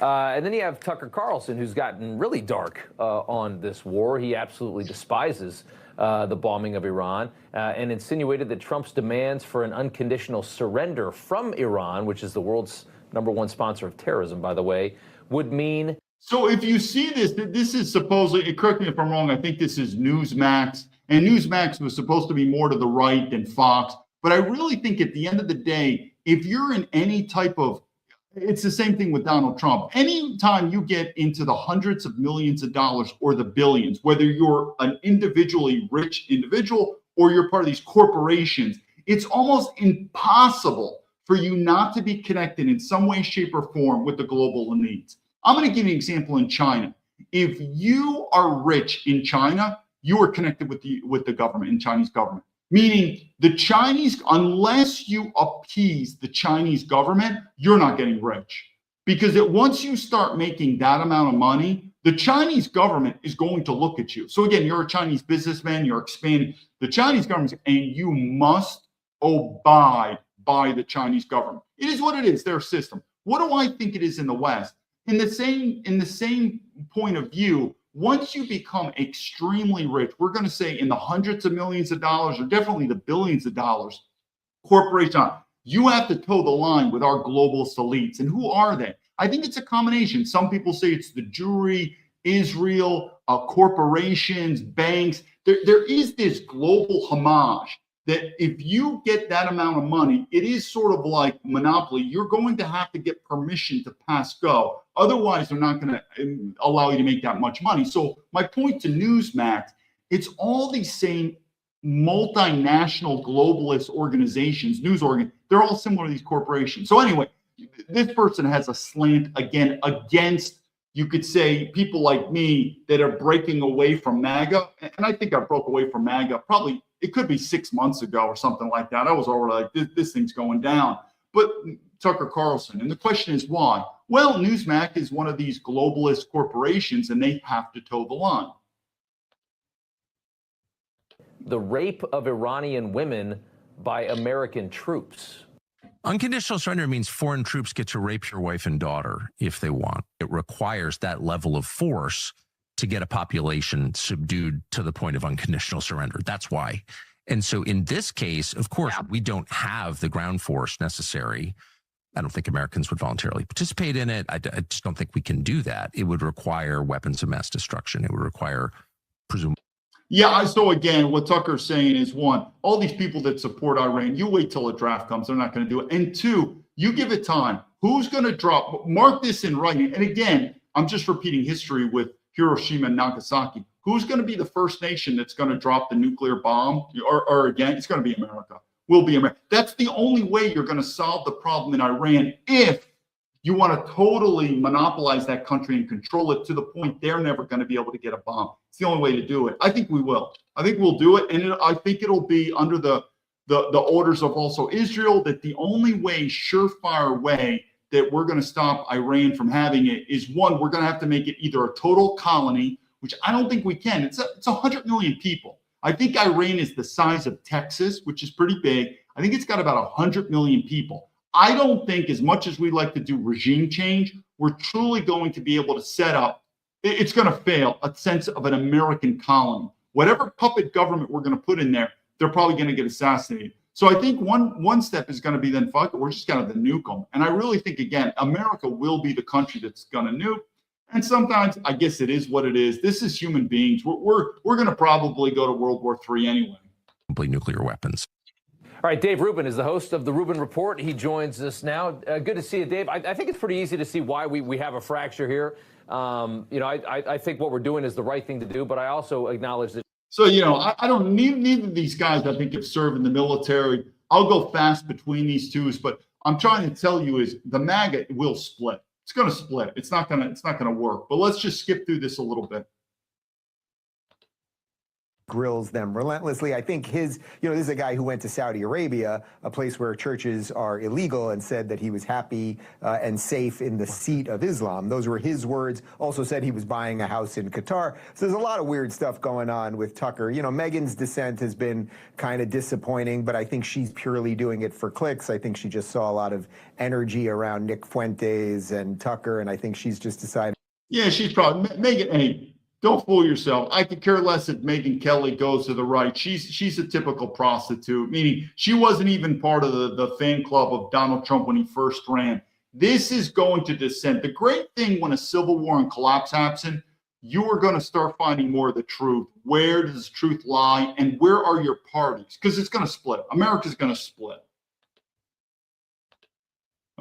And then you have Tucker Carlson, who's gotten really dark on this war. He absolutely despises the bombing of Iran and insinuated that Trump's demands for an unconditional surrender from Iran, which is the world's #1 sponsor of terrorism, by the way, would mean.
So if you see this, this is supposedly, correct me if I'm wrong, I think this is Newsmax. And Newsmax was supposed to be more to the right than Fox. But I really think at the end of the day, if you're in any type of, it's the same thing with Donald Trump. Anytime you get into the hundreds of millions of dollars or the billions, whether you're an individually rich individual or you're part of these corporations, it's almost impossible for you not to be connected in some way, shape, or form with the global elites. I'm going to give you an example in China. If you are rich in China, you are connected with the government, in Chinese government. Meaning the Chinese, unless you appease the Chinese government, you're not getting rich. Because once you start making that amount of money, the Chinese government is going to look at you. So again, you're a Chinese businessman, you're expanding. The Chinese government, and you must abide by the Chinese government. It is what it is, their system. What do I think it is in the West? In the same point of view, once you become extremely rich, we're going to say in the hundreds of millions of dollars or definitely the billions of dollars, corporation, you have to toe the line with our globalist elites. And who are they? I think it's a combination. Some people say it's the Jewry, Israel, corporations, banks. There is this global homage that if you get that amount of money, it is sort of like monopoly. You're going to have to get permission to pass go. Otherwise, they're not going to allow you to make that much money. So my point to Newsmax, it's all these same multinational globalist organizations, news organ. They're all similar to these corporations. So anyway, this person has a slant again against, you could say, people like me that are breaking away from MAGA. And I think I broke away from MAGA probably, it could be 6 months ago or something like that. I was already like, this thing's going down. But Tucker Carlson, and the question is why? Well, Newsmax is one of these globalist corporations, and they have to toe the line.
The rape of Iranian women by American troops.
Unconditional surrender means foreign troops get to rape your wife and daughter if they want. It requires that level of force to get a population subdued to the point of unconditional surrender. That's why. And so in this case, of course, we don't have the ground force necessary. I don't think Americans would voluntarily participate in it. I just don't think we can do that. It would require weapons of mass destruction. It would require, presumably.
Yeah, so again, what Tucker's saying is, one, all these people that support Iran, you wait till a draft comes, they're not going to do it. And two, you give it time. Who's going to drop? Mark this in writing. And again, I'm just repeating history with Hiroshima and Nagasaki. Who's going to be the first nation that's going to drop the nuclear bomb? Or again, it's going to be America. Will be America. That's the only way you're going to solve the problem in Iran if you want to totally monopolize that country and control it to the point they're never going to be able to get a bomb. It's the only way to do it. I think we will. I think we'll do it. And I think it'll be under the orders of also Israel, that the only way, surefire way, that we're going to stop Iran from having it is, one, we're going to have to make it either a total colony, which I don't think we can. It's 100 million people. I think Iran is the size of Texas, which is pretty big. I think it's got about 100 million people. I don't think, as much as we like to do regime change, we're truly going to be able to set up, it's going to fail, a sense of an American colony. Whatever puppet government we're going to put in there, they're probably going to get assassinated. So I think one step is going to be then, fuck it, we're just going to nuke them. And I really think, again, America will be the country that's going to nuke. And sometimes I guess it is what it is. This is human beings. We're going to probably go to World War III anyway.
Complete nuclear weapons.
All right, Dave Rubin is the host of the Rubin Report. He joins us now. Good to see you, Dave. I think it's pretty easy to see why we have a fracture here. I think what we're doing is the right thing to do, but I also acknowledge that.
So, I don't need neither of these guys, I think, have served in the military. I'll go fast between these two, but I'm trying to tell you is the MAGA will split. It's going to split. It's not going to work. But let's just skip through this a little bit.
Grills them relentlessly. I think this is a guy who went to Saudi Arabia, a place where churches are illegal, and said that he was happy and safe in the seat of Islam. Those were his words. Also said he was buying a house in Qatar. So there's a lot of weird stuff going on with Tucker. Meghan's dissent has been kind of disappointing, but I think she's purely doing it for clicks. I think she just saw a lot of energy around Nick Fuentes and Tucker, and I think she's just decided.
Yeah, she's probably Meghan. Hey, don't fool yourself. I could care less if Megyn Kelly goes to the right. She's a typical prostitute, meaning she wasn't even part of the fan club of Donald Trump when he first ran. This is going to descend. The great thing when a civil war and collapse happens, you are going to start finding more of the truth. Where does truth lie? And where are your parties? Because it's going to split. America's going to split.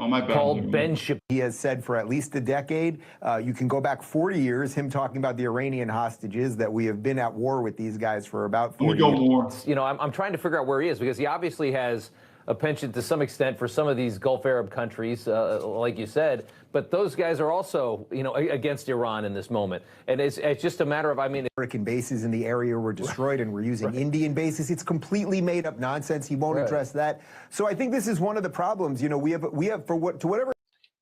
Oh, my bad.
Called Ben Shapiro.
He has said for at least a decade. You can go back 40 years, him talking about the Iranian hostages, that we have been at war with these guys for about 40 years.
More.
I'm trying to figure out where he is, because he obviously has a penchant to some extent for some of these Gulf Arab countries, like you said, but those guys are also, against Iran in this moment. And it's just a matter of,
American bases in the area were destroyed and we're using Indian bases. It's completely made up nonsense. He won't address that. So I think this is one of the problems. We have whatever.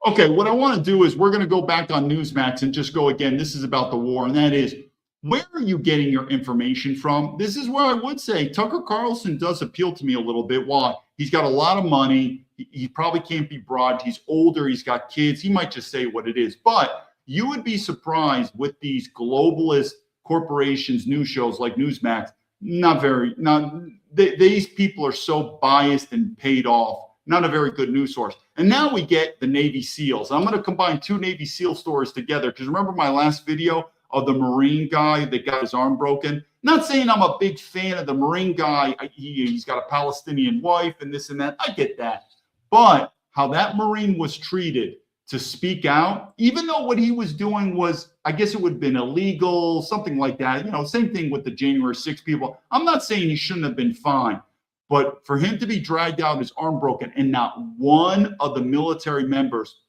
Okay, what I want to do is we're going to go back on Newsmax and just go again. This is about the war, and that is, where are you getting your information from? This is where I would say Tucker Carlson does appeal to me a little bit. Why? He's got a lot of money. He probably can't be bribed. He's older. He's got kids. He might just say what it is. But you would be surprised with these globalist corporations, news shows like Newsmax. These people are so biased and paid off. Not a very good news source. And now we get the Navy SEALs. I'm going to combine two Navy SEAL stories together, because remember my last video of the Marine guy that got his arm broken? Not saying I'm a big fan of the Marine guy. He's got a Palestinian wife and this and that. I get that. But how that Marine was treated to speak out, even though what he was doing was, I guess it would have been illegal, something like that. Same thing with the January 6 people. I'm not saying he shouldn't have been fined. But for him to be dragged out, his arm broken, and not one of the military members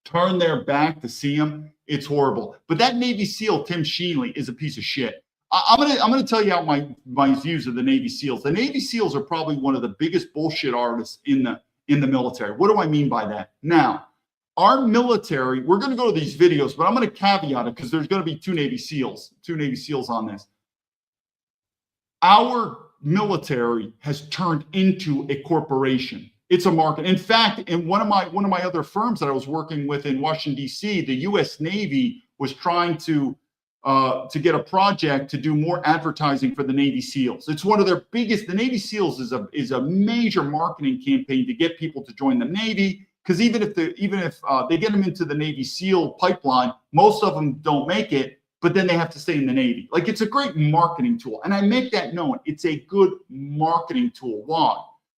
turn their back to see him, it's horrible. But that Navy SEAL, Tim Shealy, is a piece of shit. I'm gonna tell you out my views of the Navy SEALs. The Navy SEAls are probably one of the biggest bullshit artists in the military. What do I mean by that? Now, our military, we're going to go to these videos, but I'm going to caveat it because there's going to be two Navy SEAls on this. Our military has turned into a corporation. It's a market. In fact, in one of my other firms that I was working with in Washington, D.C., the U.S. Navy was trying to get a project to do more advertising for the Navy SEALs. It's one of their biggest. The Navy SEALs is a major marketing campaign to get people to join the Navy. Because even if they get them into the Navy SEAL pipeline, most of them don't make it. But then they have to stay in the Navy. Like, it's a great marketing tool. And I make that known. It's a good marketing tool. Why?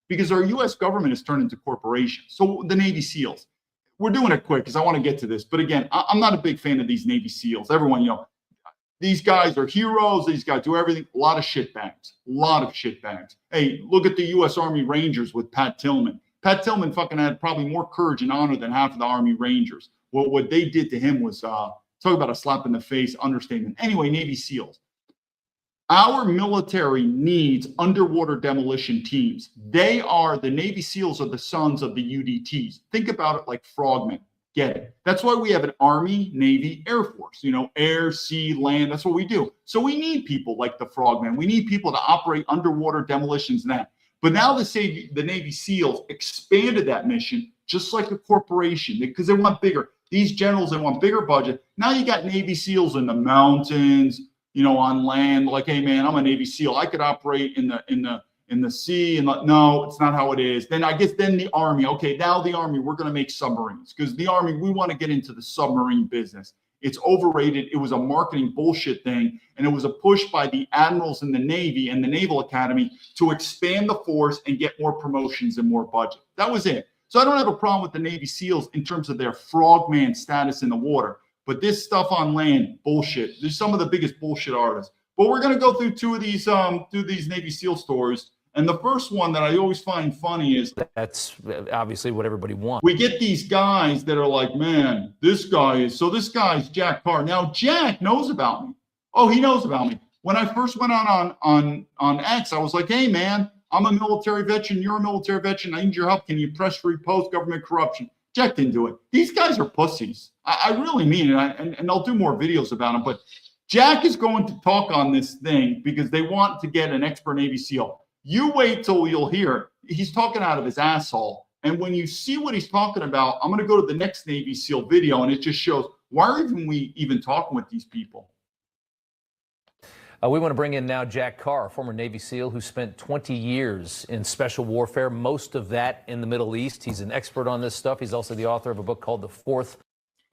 Because our U.S. government has turned into corporations. So the Navy SEALs, we're doing it quick because I want to get to this. But again, I'm not a big fan of these Navy SEAls. Everyone, these guys are heroes. These guys do everything. A lot of shitbags. Hey, look at the U.S. Army Rangers with Pat Tillman. Pat Tillman fucking had probably more courage and honor than half of the Army Rangers. What they did to him was... talk about a slap in the face, understatement. Anyway, Navy SEALs. Our military needs underwater demolition teams. The Navy SEALs are the sons of the UDTs. Think about it like frogmen. Get it? That's why we have an Army, Navy, Air Force. Air, sea, land. That's what we do. So we need people like the frogmen. We need people to operate underwater demolitions and that. But now the Navy SEAls expanded that mission just like a corporation because they want bigger. These generals, they want bigger budget. Now you got Navy SEALs in the mountains, on land. Like, hey man, I'm a Navy SEAL. I could operate in the sea. And no, it's not how it is. Then I guess the Army. Okay, now the Army, we're going to make submarines because the Army, we want to get into the submarine business. It's overrated. It was a marketing bullshit thing. And it was a push by the admirals in the Navy and the Naval Academy to expand the force and get more promotions and more budget. That was it. So I don't have a problem with the Navy SEALs in terms of their frogman status in the water. But this stuff on land, bullshit. There's some of the biggest bullshit artists. But we're going to go through two of these Navy SEAL stories. And the first one that I always find funny is
that's obviously what everybody wants.
We get these guys that are like, man, this guy's Jack Carr. Now, Jack knows about me. Oh, he knows about me. When I first went on X, I was like, hey, man, I'm a military veteran. You're a military veteran. I need your help. Can you press repost government corruption? Jack didn't do it. These guys are pussies. I really mean it. And I'll do more videos about them. But Jack is going to talk on this thing because they want to get an expert Navy SEAL. You wait till you'll hear. He's talking out of his asshole. And when you see what he's talking about, I'm going to go to the next Navy SEAL video, and it just shows why are we even talking with these people?
We want to bring in now Jack Carr, a former Navy SEAL who spent 20 years in special warfare, most of that in the Middle East. He's an expert on this stuff. He's also the author of a book called The Fourth.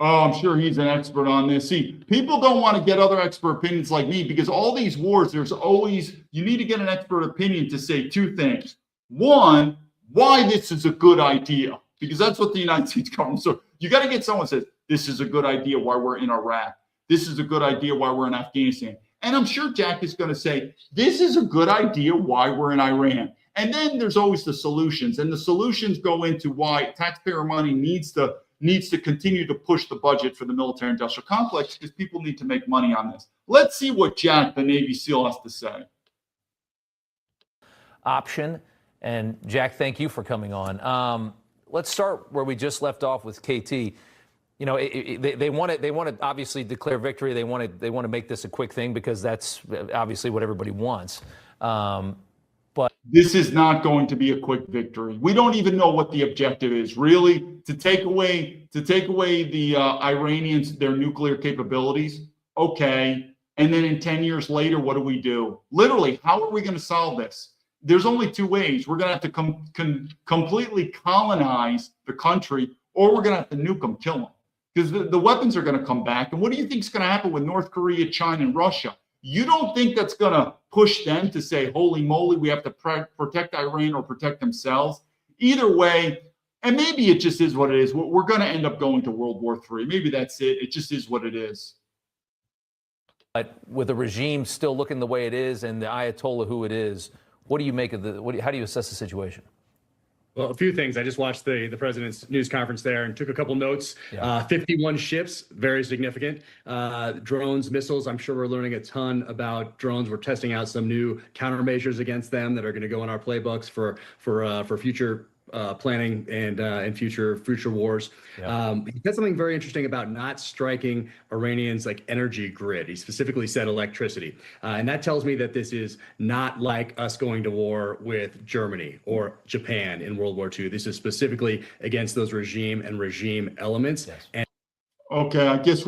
Oh, I'm sure he's an expert on this. See, people don't want to get other expert opinions like me because all these wars, you need to get an expert opinion to say two things. One, why this is a good idea, because that's what the United States government. So you got to get someone who says, this is a good idea why we're in Iraq. This is a good idea why we're in Afghanistan. And I'm sure Jack is going to say, this is a good idea why we're in Iran. And then there's always the solutions. And the solutions go into why taxpayer money needs to continue to push the budget for the military industrial complex because people need to make money on this. Let's see what Jack, the Navy SEAL, has to say.
Option. And Jack, thank you for coming on. Let's start where we just left off with KT. They want to obviously declare victory. They want to make this a quick thing because that's obviously what everybody wants. But
this is not going to be a quick victory. We don't even know what the objective is, really, to take away the Iranians, their nuclear capabilities. Okay. And then in 10 years later, what do we do? Literally, how are we going to solve this? There's only two ways. We're going to have to completely colonize the country, or we're going to have to nuke them, kill them. Because the weapons are going to come back. And what do you think is going to happen with North Korea, China, and Russia? You don't think that's going to push them to say, holy moly, we have to protect Iran or protect themselves? Either way, and maybe it just is what it is. We're going to end up going to World War III. Maybe that's it. It just is what it is.
But with the regime still looking the way it is and the Ayatollah who it is, what do you make of how do you assess the situation?
Well, a few things. I just watched the president's news conference there and took a couple notes. Yeah. 51 ships, very significant. Drones, missiles. I'm sure we're learning a ton about drones. We're testing out some new countermeasures against them that are going to go in our playbooks for future planning and future wars. Yeah. He said something very interesting about not striking Iranians like energy grid. He specifically said electricity. And that tells me that this is not like us going to war with Germany or Japan in World War II. This is specifically against those regime elements. Yes. And
okay, I guess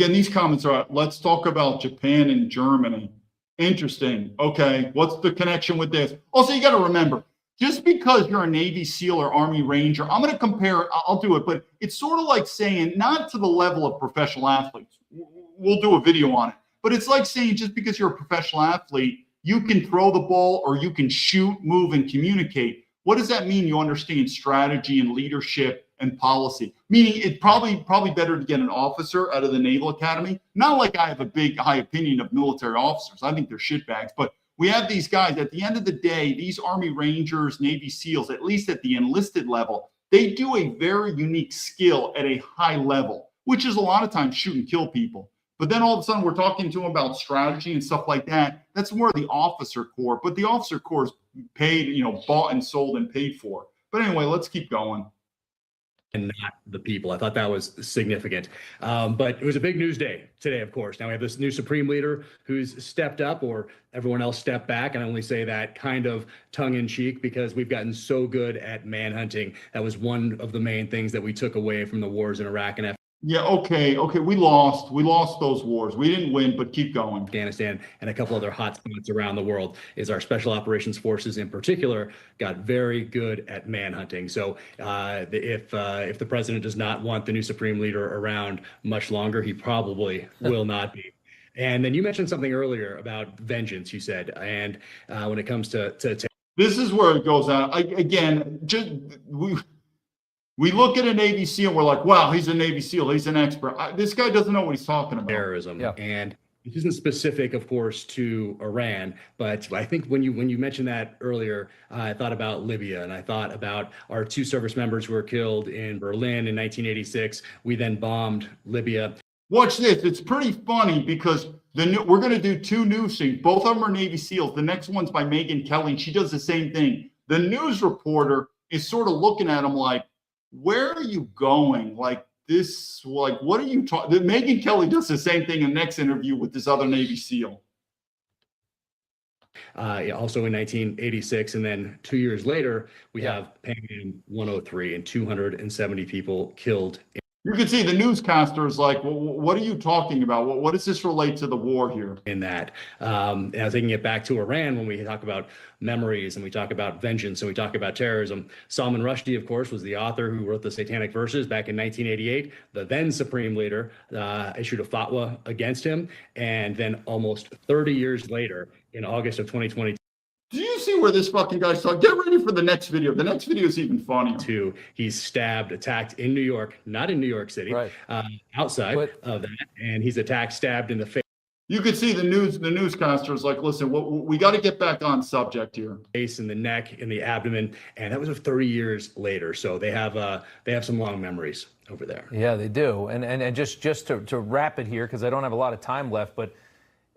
these comments are, let's talk about Japan and Germany. Interesting. Okay, what's the connection with this? Also, you got to remember, just because you're a Navy SEAL or Army Ranger, I'm going to compare, I'll do it, but it's sort of like saying, not to the level of professional athletes. We'll do a video on it. But it's like saying just because you're a professional athlete, you can throw the ball or you can shoot, move, and communicate. What does that mean? You understand strategy and leadership and policy, meaning it's probably better to get an officer out of the Naval Academy. Not like I have a big high opinion of military officers. I think they're shitbags, but we have these guys. At the end of the day, these Army Rangers, Navy SEALs, at least at the enlisted level, they do a very unique skill at a high level, which is a lot of times shoot and kill people. But then all of a sudden we're talking to them about strategy and stuff like that. That's more the officer corps, but the officer corps is paid, bought and sold and paid for. But anyway, let's keep going.
and not the people. I thought that was significant. But it was a big news day today, of course. Now we have this new Supreme Leader who's stepped up, or everyone else stepped back. And I only say that kind of tongue in cheek because we've gotten so good at manhunting. That was one of the main things that we took away from the wars in Iraq and
Yeah, okay. We lost those wars. We didn't win, but keep going.
Afghanistan and a couple other hot spots around the world. Is our special operations forces in particular got very good at manhunting. So if the president does not want the new Supreme Leader around much longer, he probably will not be. And then you mentioned something earlier about vengeance, you said, and when it comes to
this is where it goes out again. We look at a Navy SEAL and we're like, wow, he's a Navy SEAL. He's an expert. This guy doesn't know what he's talking about.
Terrorism. Yeah. And this isn't specific, of course, to Iran, but I think when you mentioned that earlier, I thought about Libya, and I thought about our 2 service members who were killed in Berlin in 1986. We then bombed Libya.
Watch this. It's pretty funny because we're going to do 2 news things. Both of them are Navy SEALs. The next one's by Megyn Kelly. She does the same thing. The news reporter is sort of looking at him like, where are you going? Like this, like, what are you talking? Megyn Kelly does the same thing in the next interview with this other Navy SEAL.
Also in 1986, and then 2 years later, we have Pan 103 and 270 people killed.
You can see the newscaster is like, well, what are you talking about? What does this relate to the war here?
In that, now taking it back to Iran, when we talk about memories and we talk about vengeance and we talk about terrorism, Salman Rushdie, of course, was the author who wrote the Satanic Verses back in 1988. The then Supreme Leader issued a fatwa against him, and then almost 30 years later, in August of 2022.
Do you see where this fucking guy's talking? Get ready for the next video. The next video is even funnier.
He's stabbed, attacked in New York, not in New York City, right. Outside of that, and he's attacked, stabbed in the face.
You could see the newscaster is like, listen, we got to get back on subject here.
Face, in the neck, in the abdomen, and that was 30 years later. So they have some long memories over there.
Yeah, they do. And just to wrap it here, because I don't have a lot of time left, but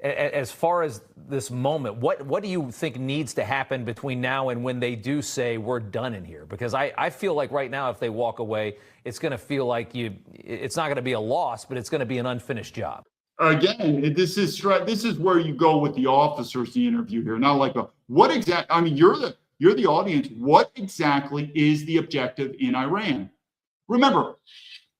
as far as this moment, what do you think needs to happen between now and when they do say we're done in here? Because I feel like right now, if they walk away, it's going to feel like it's not going to be a loss, but it's going to be an unfinished job.
Again, this is where you go with the officers, the interview here. Not like what exactly. I mean, you're the audience. What exactly is the objective in Iran? Remember.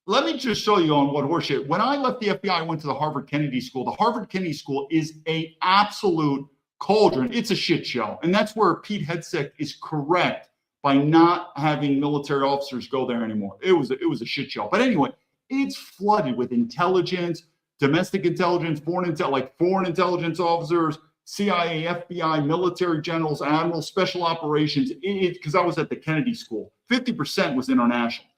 Let me just show you on what horseshit. When I left the FBI, I went to the Harvard Kennedy School. The Harvard Kennedy School is an absolute cauldron. It's a shit show. And that's where Pete Hegseth is correct by not having military officers go there anymore. It was a shit show. But anyway, it's flooded with intelligence, domestic intelligence, foreign intelligence officers, CIA, FBI, military generals, admirals, special operations. Because I was at the Kennedy School. 50% was international.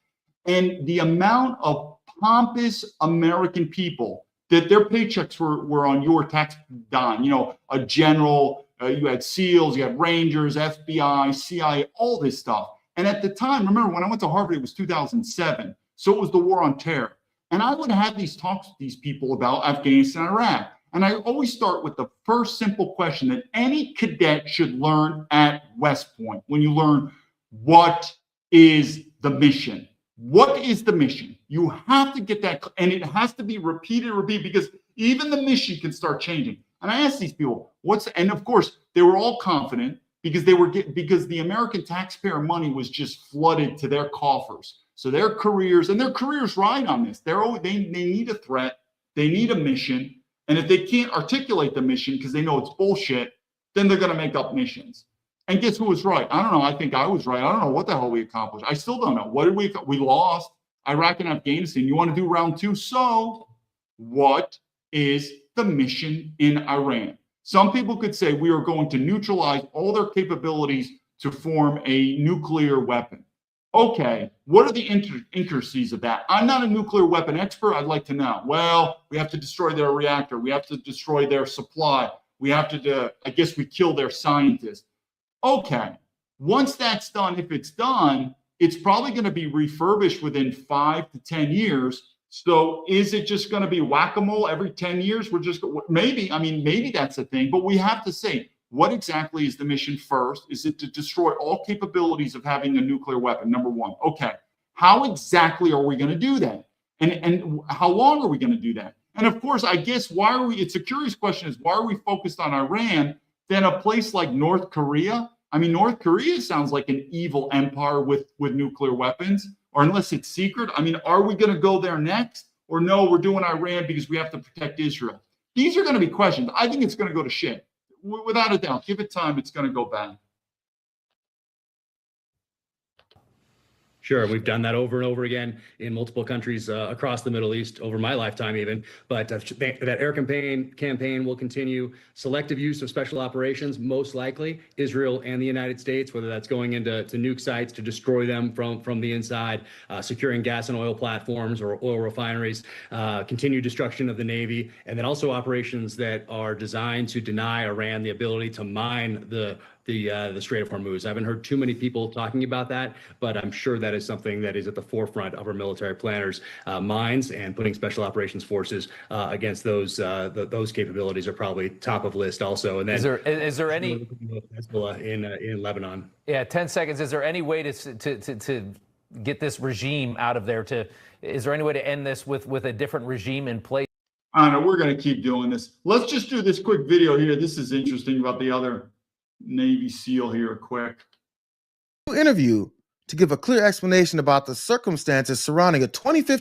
And the amount of pompous American people that their paychecks were on your tax dime, a general, you had SEALs, you had Rangers, FBI, CIA, all this stuff. And at the time, remember when I went to Harvard, it was 2007. So it was the war on terror. And I would have these talks with these people about Afghanistan, Iraq. And I always start with the first simple question that any cadet should learn at West Point when you learn what is the mission. What is the mission? You have to get that, and it has to be repeated, because even the mission can start changing. And I asked these people, and of course, they were all confident because the American taxpayer money was just flooded to their coffers. So their careers ride on this. They need a threat, they need a mission, and if they can't articulate the mission because they know it's bullshit, then they're going to make up missions. And guess who was right? I don't know. I think I was right. I don't know what the hell we accomplished. I still don't know. What did we lost Iraq and Afghanistan. You want to do round 2? So what is the mission in Iran? Some people could say we are going to neutralize all their capabilities to form a nuclear weapon. Okay, what are the intricacies of that? I'm not a nuclear weapon expert. I'd like to know. Well, we have to destroy their reactor. We have to destroy their supply. We have to, I guess we kill their scientists. Okay, once that's done, if it's done, it's probably going to be refurbished within 5 to 10 years. So is it just going to be whack-a-mole every 10 years? Maybe that's a thing, but we have to say, what exactly is the mission first? Is it to destroy all capabilities of having a nuclear weapon? Number one. Okay. How exactly are we going to do that? And how long are we going to do that? And of course, I guess it's a curious question is why are we focused on Iran than a place like North Korea? I mean, North Korea sounds like an evil empire with nuclear weapons, or unless it's secret. I mean, are we going to go there next? Or no, we're doing Iran because we have to protect Israel. These are going to be questions. I think it's going to go to shit. Without a doubt. Give it time, it's going to go bad.
Sure, we've done that over and over again in multiple countries across the Middle East over my lifetime even. But that air campaign will continue. Selective use of special operations, most likely Israel and the United States, whether that's going into nuke sites to destroy them from the inside, securing gas and oil platforms or oil refineries, continued destruction of the Navy, and then also operations that are designed to deny Iran the ability to mine the Strait of Hormuz. I haven't heard too many people talking about that, but I'm sure that is something that is at the forefront of our military planners' minds, and putting special operations forces against those capabilities are probably top of list also. And then
is there any
Hezbollah in Lebanon?
Yeah, 10 seconds. Is there any way to get this regime out of there? Is there any way to end this with a different regime in place?
I don't know. We're going to keep doing this. Let's just do this quick video here. This is interesting about the other Navy SEAL here, quick
interview to give a clear explanation about the circumstances surrounding a 2015.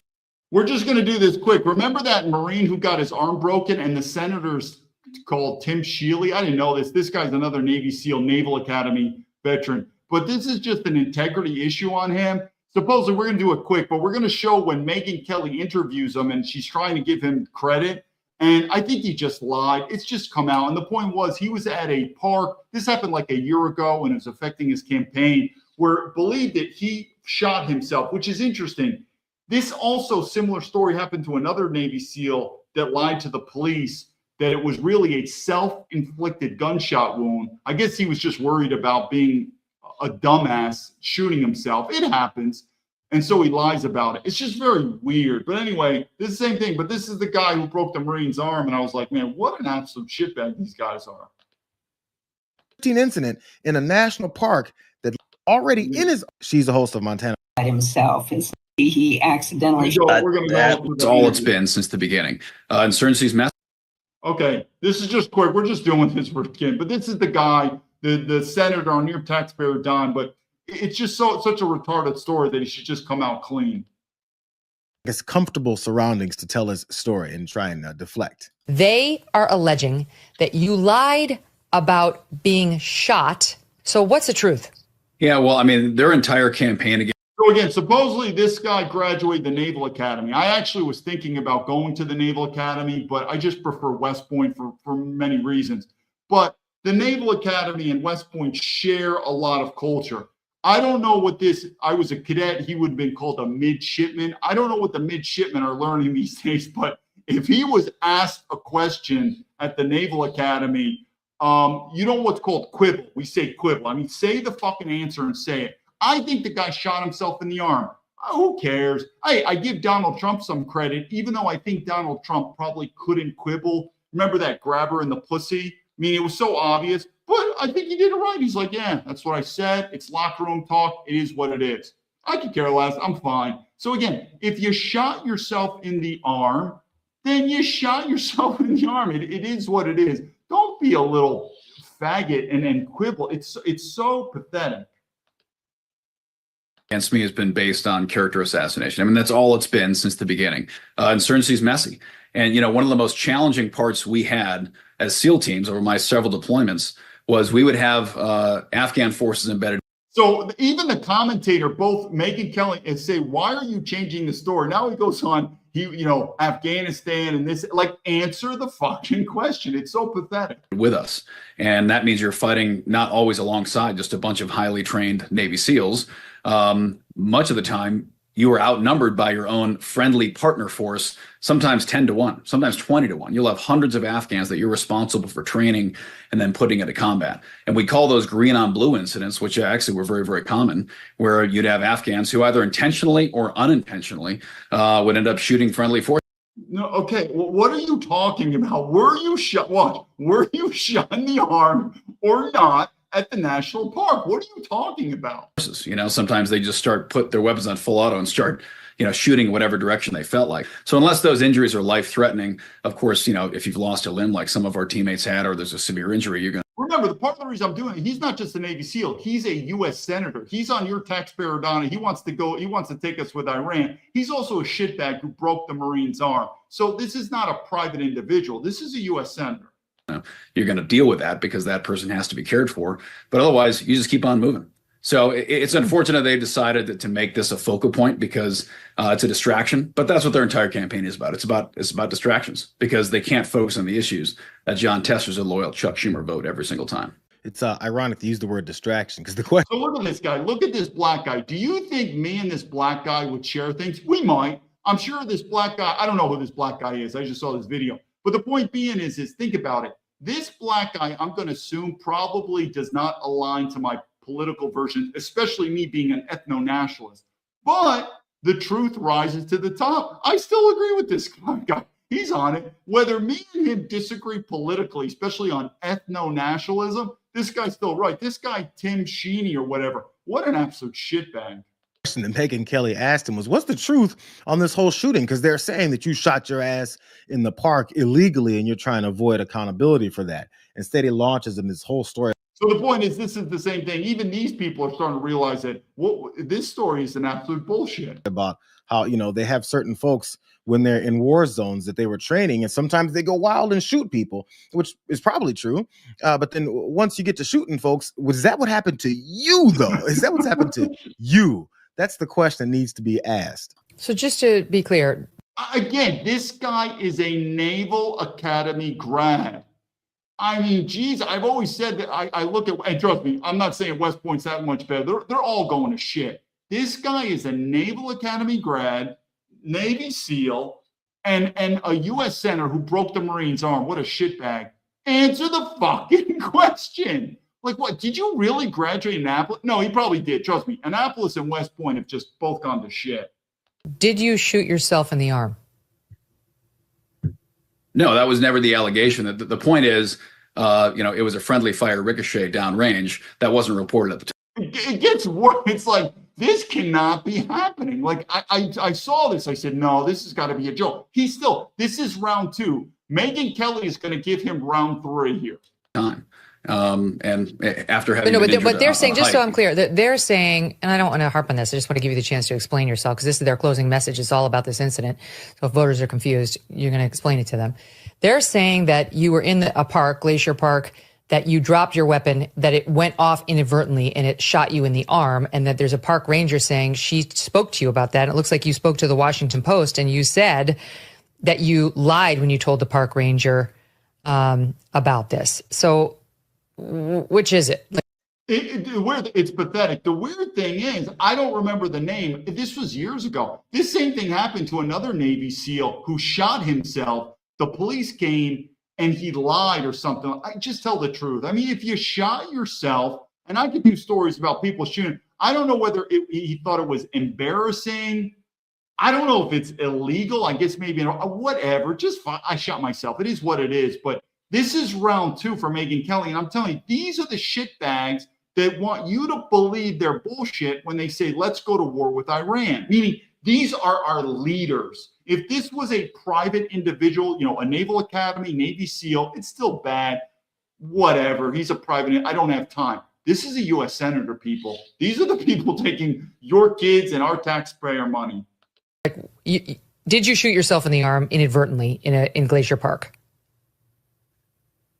We're just going to do this quick. Remember that Marine who got his arm broken and the senators called Tim Shealy? I didn't know this. This guy's another Navy SEAL, Naval Academy veteran. But this is just an integrity issue on him. Supposedly, we're going to do it quick, but we're going to show when Megyn Kelly interviews him and she's trying to give him credit. And I think he just lied. It's just come out. And the point was he was at a park. This happened like a year ago, and it was affecting his campaign, where it believed that he shot himself, which is interesting. This also similar story happened to another Navy SEAL that lied to the police that it was really a self-inflicted gunshot wound. I guess he was just worried about being a dumbass shooting himself. It happens. And so he lies about it. It's just very weird. But anyway, this is the same thing. But this is the guy who broke the Marine's arm. And I was like, man, what an absolute shitbag these guys are.
Incident in a national park that already in his. She's the host of Montana.
Himself is he accidentally.
That's all it's been since the beginning. Insurgency's message.
Okay, this is just quick. We're just doing this for again. But this is the guy, the senator on your taxpayer dime. But it's just such a retarded story that he should just come out clean.
It's comfortable surroundings to tell his story and try and deflect.
They are alleging that you lied about being shot. So what's the truth?
Yeah, well, I mean, their entire campaign against.
So again, supposedly this guy graduated the Naval Academy. I actually was thinking about going to the Naval Academy, but I just prefer West Point for many reasons. But the Naval Academy and West Point share a lot of culture. I don't know what I was a cadet, he would have been called a midshipman. I don't know what the midshipmen are learning these days, but if he was asked a question at the Naval Academy, you know what's called quibble. We say quibble. I mean, say the fucking answer and say it. I think the guy shot himself in the arm. Who cares? I give Donald Trump some credit, even though I think Donald Trump probably couldn't quibble. Remember that grabber in the pussy? I mean, it was so obvious. But I think he did it right. He's like, yeah, that's what I said. It's locker room talk. It is what it is. I could care less. I'm fine. So again, if you shot yourself in the arm, then you shot yourself in the arm. It is what it is. Don't be a little faggot and quibble. It's so pathetic.
Against me has been based on character assassination. I mean, that's all it's been since the beginning. Insurgency's messy. And, you know, one of the most challenging parts we had as SEAL teams over my several deployments was we would have Afghan forces embedded.
So even the commentator, both Megyn Kelly and say, why are you changing the story? Now he goes on, Afghanistan and this, like, answer the fucking question. It's so pathetic.
With us. And that means you're fighting not always alongside just a bunch of highly trained Navy SEALs. Much of the time, you are outnumbered by your own friendly partner force, sometimes 10-1, sometimes 20-1. You'll have hundreds of Afghans that you're responsible for training and then putting into combat. And we call those green on blue incidents, which actually were very, very common, where you'd have Afghans who either intentionally or unintentionally would end up shooting friendly forces.
No, okay. Well, what are you talking about? Were you shot? What? Were you shot in the arm or not? at the national park. What are you talking about?
You know, sometimes they just put their weapons on full auto and start, you know, shooting whatever direction they felt like. So unless those injuries are life-threatening, of course, you know, if you've lost a limb like some of our teammates had, or there's a severe injury, you're going to.
Remember, the part of the reason I'm doing it, he's not just a Navy SEAL. He's a U.S. Senator. He's on your taxpayer dime. He wants to take us with Iran. He's also a shitbag who broke the Marine's arm. So this is not a private individual. This is a U.S. Senator.
You're going to deal with that because that person has to be cared for. But otherwise, you just keep on moving. So it's unfortunate they've decided to make this a focal point because it's a distraction. But that's what their entire campaign is about. It's about distractions because they can't focus on the issues that John Tester's a loyal Chuck Schumer vote every single time.
It's ironic to use the word distraction because the question.
So look at this guy. Look at this black guy. Do you think me and this black guy would share things? We might. I'm sure this black guy, I don't know who this black guy is. I just saw this video. But the point being is think about it. This black guy, I'm going to assume, probably does not align to my political version, especially me being an ethno-nationalist. But the truth rises to the top. I still agree with this guy. He's on it. Whether me and him disagree politically, especially on ethno-nationalism, this guy's still right. This guy, Tim Sheeny or whatever, what an absolute shitbag.
Question that Megyn Kelly asked him was, what's the truth on this whole shooting? Because they're saying that you shot your ass in the park illegally and you're trying to avoid accountability for that. Instead, he launches in this whole story.
So the point is, this is the same thing. Even these people are starting to realize that this story is an absolute bullshit.
About how, you know, they have certain folks when they're in war zones that they were training, and sometimes they go wild and shoot people, which is probably true. But then once you get to shooting folks, was that what happened to you, though? Is that what's happened to you? That's the question that needs to be asked.
So just to be clear.
Again, this guy is a Naval Academy grad. I mean, geez, I've always said that I look at, and trust me, I'm not saying West Point's that much better. They're all going to shit. This guy is a Naval Academy grad, Navy SEAL, and a U.S. Senator who broke the Marine's arm. What a shitbag. Answer the fucking question. Like, what? Did you really graduate in Annapolis? No, he probably did. Trust me. Annapolis and West Point have just both gone to shit.
Did you shoot yourself in the arm?
No, that was never the allegation. The point is, you know, it was a friendly fire ricochet downrange that wasn't reported at the time.
It gets worse. It's like, this cannot be happening. Like, I saw this. I said, no, this has got to be a joke. This is round 2. Megyn Kelly is going to give him round 3 here.
Time. And after having
but they're saying, just so I'm clear, that they're saying, and I don't want to harp on this, I just want to give you the chance to explain yourself, because this is their closing message. It's all about this incident. So if voters are confused, you're going to explain it to them. They're saying that you were in a park, Glacier Park, that you dropped your weapon, that it went off inadvertently and it shot you in the arm, and that there's a park ranger saying she spoke to you about that. And it looks like you spoke to the Washington Post and you said that you lied when you told the park ranger about this. So which is it?
It's pathetic. The weird thing is, I don't remember the name. This was years ago. This same thing happened to another Navy SEAL who shot himself. The police came and he lied or something. I just tell the truth. I mean, if you shot yourself, and I could do stories about people shooting, I don't know whether he thought it was embarrassing. I don't know if it's illegal. I guess maybe whatever. Just fine. I shot myself. It is what it is. But this is round 2 for Megyn Kelly. And I'm telling you, these are the shitbags that want you to believe their bullshit when they say, let's go to war with Iran. Meaning, these are our leaders. If this was a private individual, you know, a Naval Academy, Navy SEAL, it's still bad. Whatever. He's a private. I don't have time. This is a U.S. Senator, people. These are the people taking your kids and our taxpayer money.
Did you shoot yourself in the arm inadvertently in Glacier Park?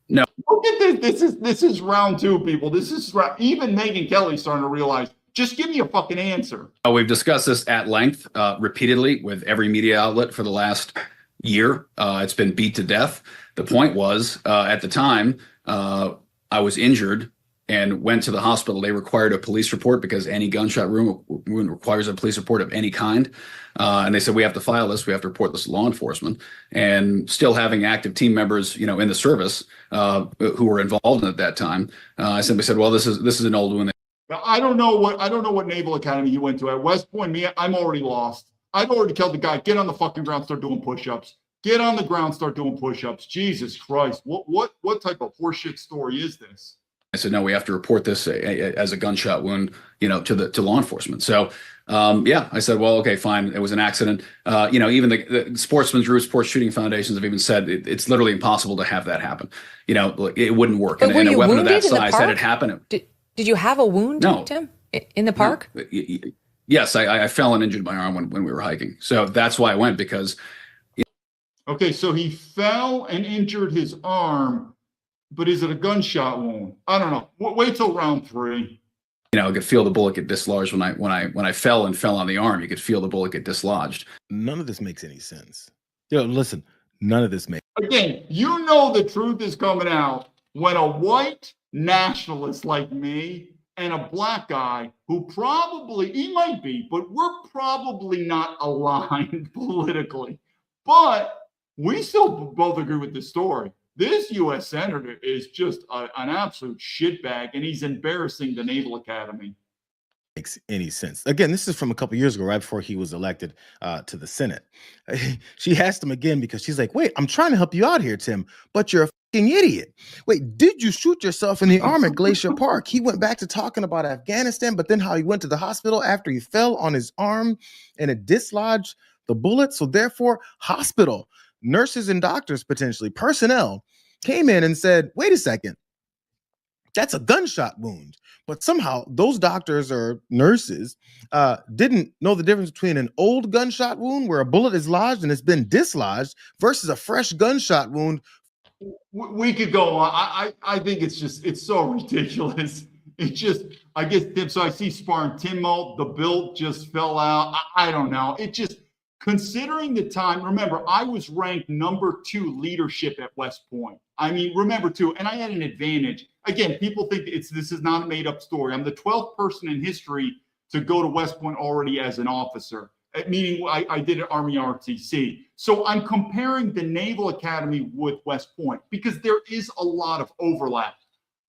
No.
Look at this. This is round 2, people. This is even Megyn Kelly starting to realize. Just give me a fucking answer.
We've discussed this at length, repeatedly with every media outlet for the last year. It's been beat to death. The point was, at the time, I was injured and went to the hospital. They required a police report because any gunshot wound requires a police report of any kind. And they said, we have to file this. We have to report this to law enforcement. And still having active team members, you know, in the service who were involved in it at that time, I simply said, well, this is an old wound.
Now, I don't know what Naval Academy you went to. At West Point, I'm already lost. I've already told the guy, get on the fucking ground, start doing push-ups. Get on the ground, start doing push-ups. Jesus Christ. What type of horseshit story is this?
I said, no, we have to report this as a gunshot wound, to law enforcement. So, yeah, I said, well, okay, fine. It was an accident. Even the Sportsman's Group, Sports Shooting Foundations have even said it's literally impossible to have that happen. It wouldn't work.
But were
and a
you
weapon of
wounded
that
in the
size,
park?
that had happened.
Did you have a wound,
No.
Tim, in the park?
No. Yes, I fell and injured my arm when we were hiking. So that's why I went, because.
Okay, so he fell and injured his arm, but is it a gunshot wound? I don't know. Wait till round 3.
I could feel the bullet get dislodged when I fell on the arm. You could feel the bullet get dislodged.
None of this makes any sense. Listen, none of this makes.
Again, the truth is coming out when a white nationalist like me and a black guy who he might be, but we're probably not aligned politically. But we still both agree with this story. This U.S. Senator is just an absolute shitbag, and he's embarrassing the Naval Academy.
Makes any sense. Again, this is from a couple years ago, right before he was elected to the Senate. She asked him again because she's like, wait, I'm trying to help you out here, Tim, but you're a fucking idiot. Wait, did you shoot yourself in the arm at Glacier Park? He went back to talking about Afghanistan, but then how he went to the hospital after he fell on his arm and it dislodged the bullet. So therefore, hospital, nurses and doctors, potentially personnel, came in and said, wait a second, that's a gunshot wound. But somehow those doctors or nurses didn't know the difference between an old gunshot wound where a bullet is lodged and it's been dislodged versus a fresh gunshot wound.
We could go on. I think it's so ridiculous. I guess, Tim, so I see sparring Timo, the build just fell out. I don't know. Considering the time, remember, I was ranked number 2 leadership at West Point. I mean, remember too, and I had an advantage. Again, people think this is not a made-up story. I'm the 12th person in history to go to West Point already as an officer, meaning I did an Army ROTC. So I'm comparing the Naval Academy with West Point because there is a lot of overlap.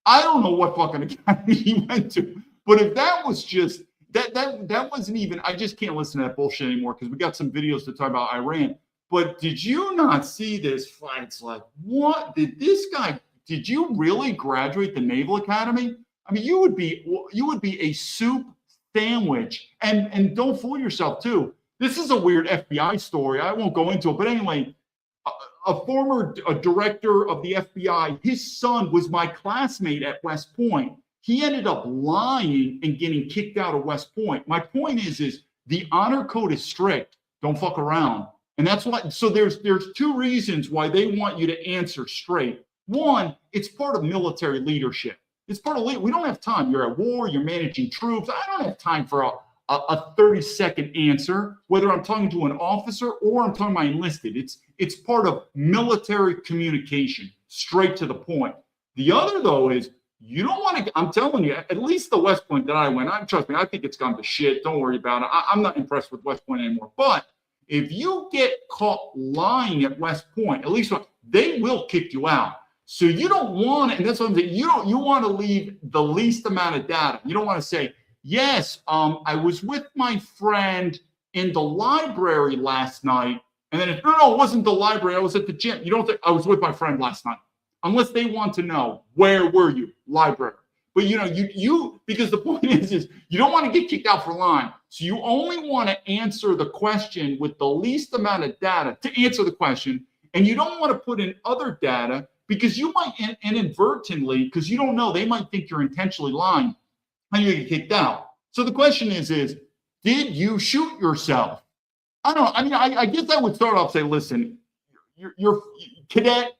I don't know what fucking academy he went to, but if that was just that wasn't even, I just can't listen to that bullshit anymore because we got some videos to talk about Iran. But did you not see this fight? It's like, what did you really graduate the Naval Academy? I mean, you would be a soup sandwich. And don't fool yourself too. This is a weird FBI story. I won't go into it, but anyway, a former director of the FBI, his son was my classmate at West Point. He ended up lying and getting kicked out of West Point. My point is the honor code is strict. Don't fuck around. And that's why, so there's 2 reasons why they want you to answer straight. One, it's part of military leadership. It's part of, we don't have time. You're at war, you're managing troops. I don't have time for a 30-second answer, whether I'm talking to an officer or I'm talking to my enlisted. It's part of military communication, straight to the point. The other, though, is you don't want to, I'm telling you, at least the West Point that I went, trust me, I think it's gone to shit. Don't worry about it. I'm not impressed with West Point anymore. But if you get caught lying at West Point, at least they will kick you out. So you don't want to, and that's what I'm saying, you want to leave the least amount of data. You don't want to say, yes, I was with my friend in the library last night. And then, no, it wasn't the library. I was at the gym. You don't think I was with my friend last night. Unless they want to know, where were you? Library. But you because the point is you don't want to get kicked out for lying. So you only want to answer the question with the least amount of data to answer the question. And you don't want to put in other data because you might inadvertently, because you don't know, they might think you're intentionally lying and you get kicked out. So the question is did you shoot yourself? I don't know. I mean, I guess I would start off say, listen, you're cadet,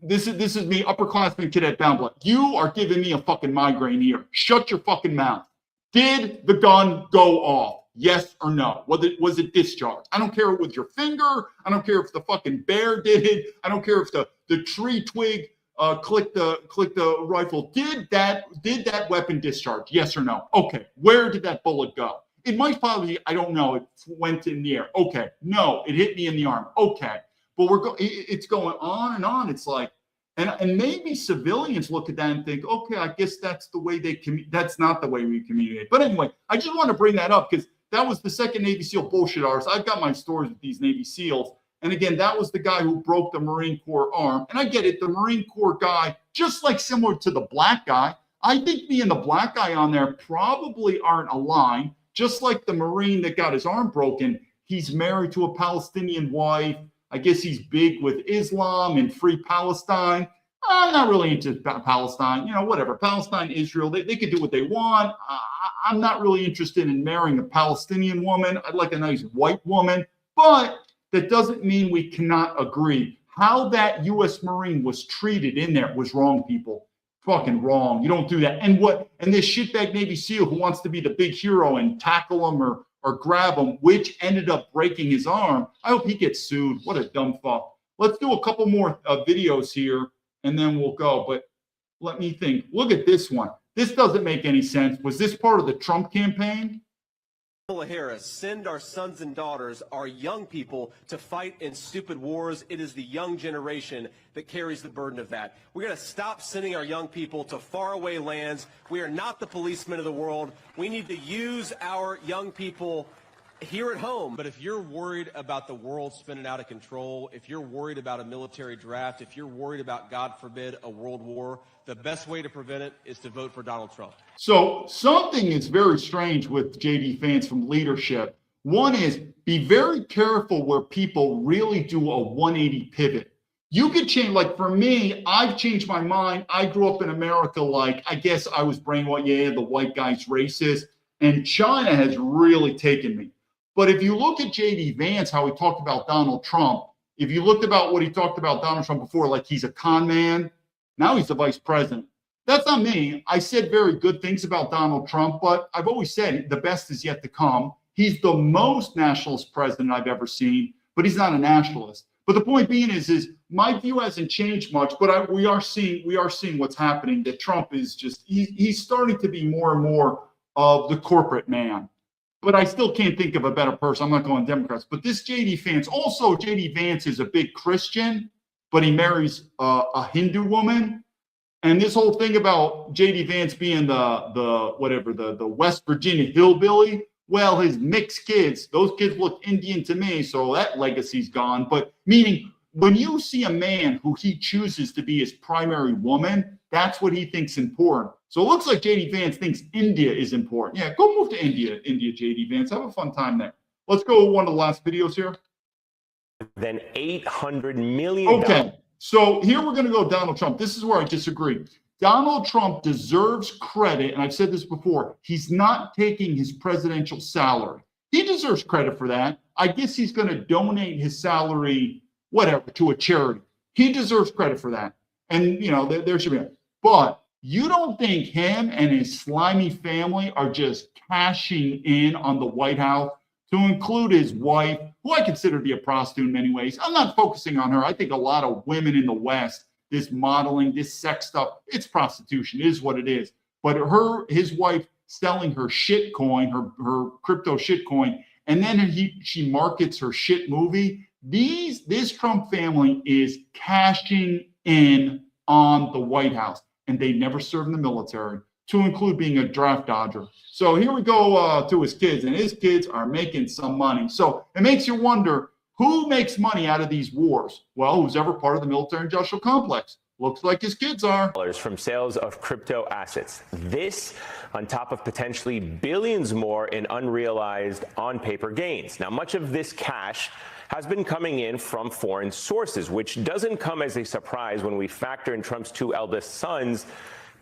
this is me, upperclassman cadet Baumblatt. You are giving me a fucking migraine here. Shut your fucking mouth. Did the gun go off? Yes or no? Was it discharged? I don't care if it was your finger. I don't care if the fucking bear did it. I don't care if the tree twig clicked the rifle. Did that weapon discharge? Yes or no? Okay. Where did that bullet go? It might probably, I don't know, it went in the air. Okay. No, it hit me in the arm. Okay. But it's going on and on. It's like, and maybe civilians look at that and think, okay, I guess that's the way that's not the way we communicate. But anyway, I just want to bring that up because that was the second Navy SEAL bullshit artist. I've got my stories with these Navy SEAls, And again, that was the guy who broke the Marine Corps arm. And I get it, the Marine Corps guy, just like similar to the black guy, I think me and the black guy on there probably aren't aligned. Just like the Marine that got his arm broken, he's married to a Palestinian wife. I guess he's big with Islam and free Palestine. I'm not really into Palestine, whatever. Palestine, Israel, they could do what they want. I'm not really interested in marrying a Palestinian woman. I'd like a nice white woman, but that doesn't mean we cannot agree. How that U.S. Marine was treated in there was wrong, people. Fucking wrong. You don't do that. And this shitbag Navy SEAL who wants to be the big hero and tackle him or grab him, which ended up breaking his arm. I hope he gets sued. What a dumb fuck. Let's do a couple more videos here, and then we'll go. But let me think. Look at this one. This doesn't make any sense. Was this part of the Trump campaign?
Kamala Harris, send our sons and daughters, our young people, to fight in stupid wars. It is the young generation that carries the burden of that. We're going to stop sending our young people to faraway lands. We are not the policemen of the world. We need to use our young people here at home. But if you're worried about the world spinning out of control, if you're worried about a military draft, if you're worried about, God forbid, a world war, the best way to prevent it is to vote for Donald Trump. So
something is very strange with JD Vance from leadership. One is be very careful where people really do a 180 pivot. You could change, like for me, I've changed my mind. I grew up in America, I guess I was brainwashed. Yeah, the white guy's racist. And China has really taken me. But if you look at JD Vance, how he talked about Donald Trump, if you looked about what he talked about Donald Trump before, like he's a con man, now he's the vice president. That's not me. I said very good things about Donald Trump, but I've always said the best is yet to come. He's the most nationalist president I've ever seen, but he's not a nationalist. But the point being is my view hasn't changed much, but we are seeing what's happening, that Trump is just, he's starting to be more and more of the corporate man. But I still can't think of a better person. I'm not going Democrats. But this JD Vance, also JD Vance is a big Christian, but he marries a Hindu woman. And this whole thing about JD Vance being the West Virginia hillbilly, well, his mixed kids, those kids look Indian to me, so that legacy's gone. But meaning, when you see a man who he chooses to be his primary woman, that's what he thinks important. So it looks like JD Vance thinks India is important. Yeah, go move to India, JD Vance. Have a fun time there. Let's go with one of the last videos here.
Then $800 million.
Okay, so here we're going to go Donald Trump. This is where I disagree. Donald Trump deserves credit, and I've said this before. He's not taking his presidential salary. He deserves credit for that. I guess he's going to donate his salary, whatever, to a charity. He deserves credit for that. And, there should be that. But you don't think him and his slimy family are just cashing in on the White House, to include his wife, who I consider to be a prostitute in many ways? I'm not focusing on her. I think a lot of women in the West, this modeling, this sex stuff, it's prostitution. It is what it is. But his wife selling her shit coin, her crypto shit coin, and then she markets her shit movie. This Trump family is cashing in on the White House, and they never served in the military, to include being a draft dodger. So here we go to his kids, and his kids are making some money. So it makes you wonder, who makes money out of these wars? Well, who's ever part of the military-industrial complex? Looks like his kids are.
From sales of crypto assets. This on top of potentially billions more in unrealized on-paper gains. Now, much of this cash has been coming in from foreign sources, which doesn't come as a surprise when we factor in Trump's two eldest sons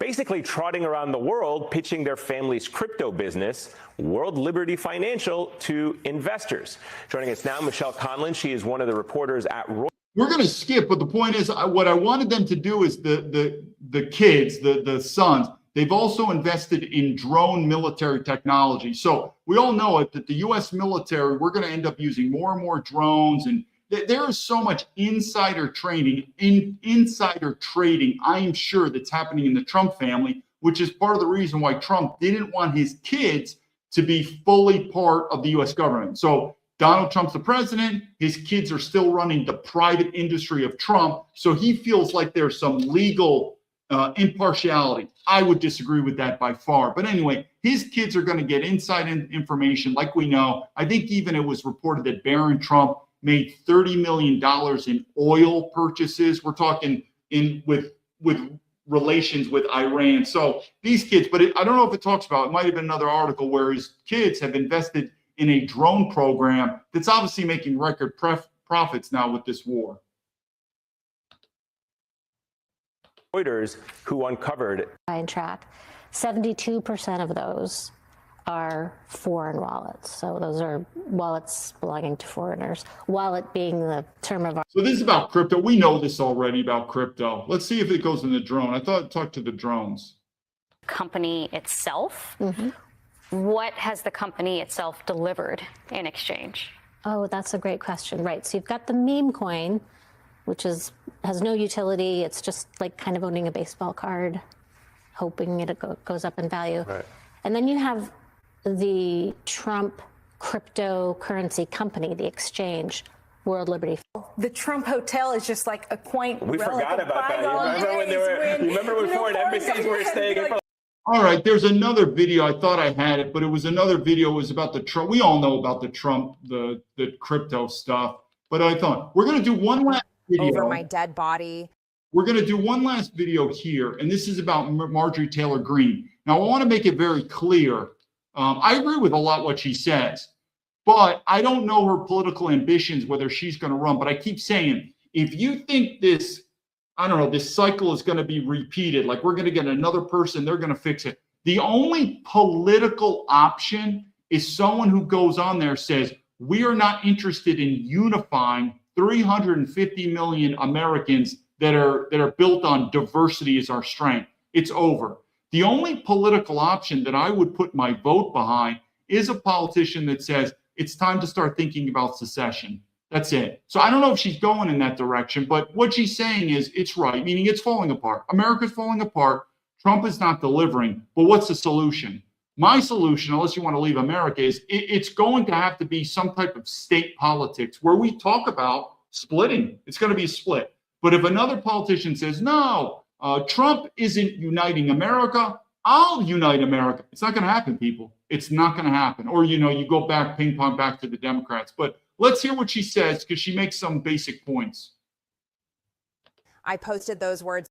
basically trotting around the world pitching their family's crypto business, World Liberty Financial, to investors. Joining us now, Michelle Conlon. She is one of the reporters at Reuters.
We're going to skip, but the point is, what I wanted them to do is the kids, the sons, they've also invested in drone military technology. So we all know it, that the U.S. military, we're going to end up using more and more drones, and there is so much insider trading, I am sure, that's happening in the Trump family, which is part of the reason why Trump didn't want his kids to be fully part of the U.S. government. So Donald Trump's the president. His kids are still running the private industry of Trump. So he feels like there's some legal impartiality. I would disagree with that by far. But anyway, his kids are going to get inside information like we know. I think even it was reported that Barron Trump made $30 million in oil purchases. We're talking with relations with Iran. So these kids, but I don't know if it talks about, it might have been another article where his kids have invested in a drone program that's obviously making record profits now with this war.
Reuters, who uncovered
track, 72% of those are foreign wallets. So those are wallets belonging to foreigners. Wallet being the term of art.
So this is about crypto. We know this already about crypto. Let's see if it goes in the drone. I thought I'd talk to the drones.
Company itself. What has the company itself delivered in exchange?
Oh, that's a great question. Right. So you've got the meme coin, which has no utility. It's just like kind of owning a baseball card, hoping it goes up in value.
Right.
And then you have the Trump cryptocurrency company, the exchange, World Liberty.
The Trump Hotel is just like a quaint.
We forgot about that. You remember when foreign embassies were staying in?
All right, there's another video. I thought I had it, but it was another video. It was about the Trump. We all know about the Trump, the crypto stuff. But I thought we're going to do one last video.
Over my dead body.
We're going to do one last video here, and this is about Marjorie Taylor Greene. Now, I want to make it very clear. I agree with a lot what she says, but I don't know her political ambitions, whether she's going to run. But I keep saying, if you think this, I don't know, this cycle is going to be repeated, like we're going to get another person, they're going to fix it. The only political option is someone who goes on there, says, we are not interested in unifying 350 million Americans that are built on diversity as our strength. It's over. The only political option that I would put my vote behind is a politician that says it's time to start thinking about secession. That's it. So I don't know if she's going in that direction, but what she's saying is it's right, meaning it's falling apart. America's falling apart. Trump is not delivering. But what's the solution? My solution, unless you want to leave America, is it's going to have to be some type of state politics where we talk about splitting. It's going to be a split. But if another politician says, no, Trump isn't uniting America, I'll unite America. It's not going to happen, people. It's not going to happen. Or, you go back, ping pong back to the Democrats. But let's hear what she says, because she makes some basic points.
I posted those words,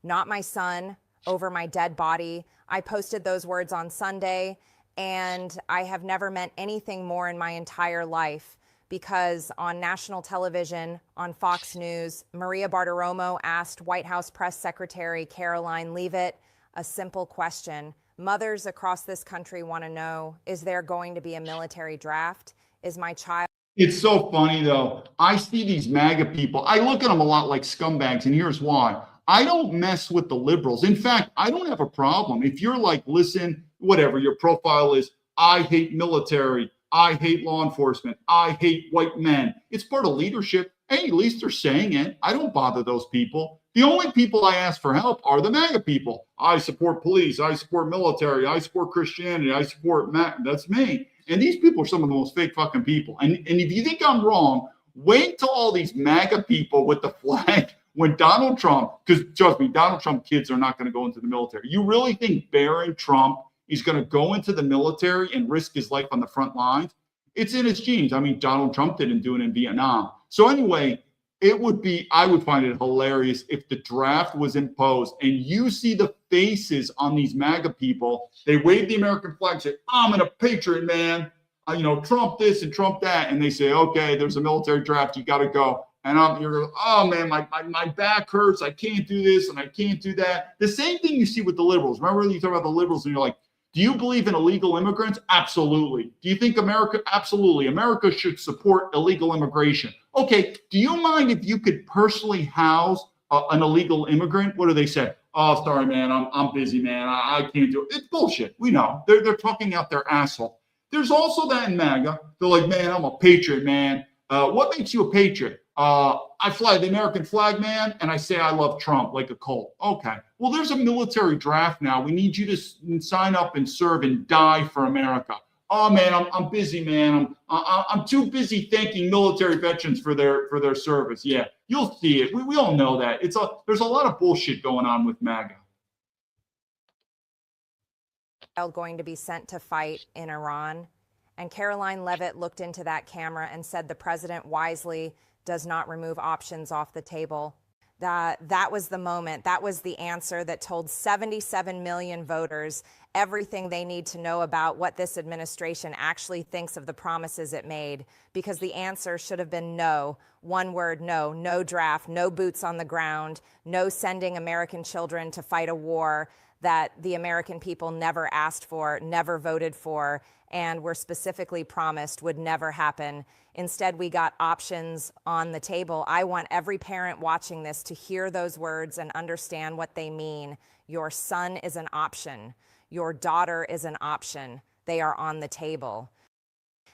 not my son, over my dead body. I posted those words on Sunday, and I have never meant anything more in my entire life, because on national television, on Fox News, Maria Bartiromo asked White House Press Secretary Caroline Leavitt a simple question. Mothers across this country want to know, is there going to be a military draft? Is my child...
It's so funny, though. I see these MAGA people. I look at them a lot like scumbags, and here's why. I don't mess with the liberals. In fact, I don't have a problem. If you're like, listen, whatever your profile is, I hate military, I hate law enforcement, I hate white men. It's part of leadership. Hey, at least they're saying it. I don't bother those people. The only people I ask for help are the MAGA people. I support police, I support military, I support Christianity, I support that's me. And these people are some of the most fake fucking people. And if you think I'm wrong, wait till all these MAGA people with the flag, when Donald Trump, because trust me, Donald Trump kids are not going to go into the military. You really think Barron Trump is going to go into the military and risk his life on the front lines? It's in his genes. I mean, Donald Trump didn't do it in Vietnam. So anyway, I would find it hilarious if the draft was imposed and you see the faces on these MAGA people. They wave the American flag, say, I'm a patriot, man. Trump this and Trump that. And they say, okay, there's a military draft. You got to go. And you're going, oh, man, my back hurts. I can't do this and I can't do that. The same thing you see with the liberals. Remember you talk about the liberals and you're like, do you believe in illegal immigrants? Absolutely. Do you think America? Absolutely. America should support illegal immigration. Okay. Do you mind if you could personally house an illegal immigrant? What do they say? Oh, sorry, man. I'm busy, man. I can't do it. It's bullshit. We know. They're talking out their asshole. There's also that in MAGA. They're like, man, I'm a patriot, man. What makes you a patriot? I fly the American flag, man, and I say I love Trump like a cult. Okay. Well, there's a military draft now. We need you to sign up and serve and die for America. Oh, man, I'm busy, man. I'm too busy thanking military veterans for their service. Yeah, you'll see it. We all know that. There's a lot of bullshit going on with MAGA.
Going to be sent to fight in Iran, And Caroline Levitt looked into that camera and said the president wisely does not remove options off the table. That was the moment. That was the answer that told 77 million voters everything they need to know about what this administration actually thinks of the promises it made, because the answer should have been no. One word, no. No draft, no boots on the ground, no sending American children to fight a war that the American people never asked for, never voted for, and were specifically promised would never happen. Instead, we got options on the table. I want every parent watching this to hear those words and understand what they mean. Your son is an option. Your daughter is an option. They are on the table.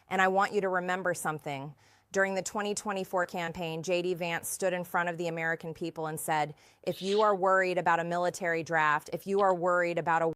And I want you to remember something. During the 2024 campaign, J.D. Vance stood in front of the American people and said, if you are worried about a military draft, if you are worried about a...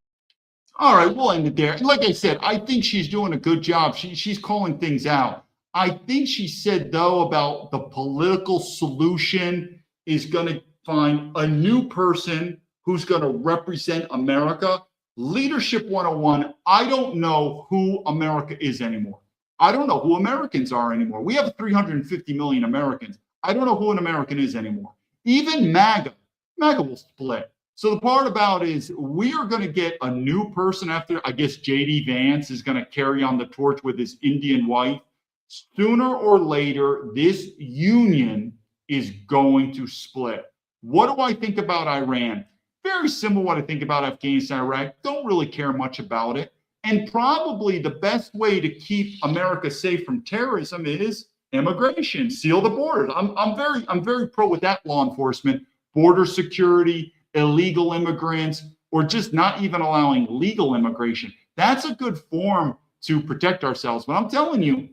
All right, we'll end it there. Like I said, I think she's doing a good job. She's calling things out. I think she said, though, about the political solution is going to find a new person who's going to represent America. Leadership 101, I don't know who America is anymore. I don't know who Americans are anymore. We have 350 million Americans. I don't know who an American is anymore. Even MAGA will split. So the part about is we are going to get a new person after, I guess, J.D. Vance is going to carry on the torch with his Indian wife. Sooner or later, this union is going to split. What do I think about Iran? Very similar what I think about Afghanistan, Iraq. Don't really care much about it. And probably the best way to keep America safe from terrorism is immigration, seal the borders. I'm very pro with that, law enforcement, border security, illegal immigrants, or just not even allowing legal immigration. That's a good form to protect ourselves. But I'm telling you,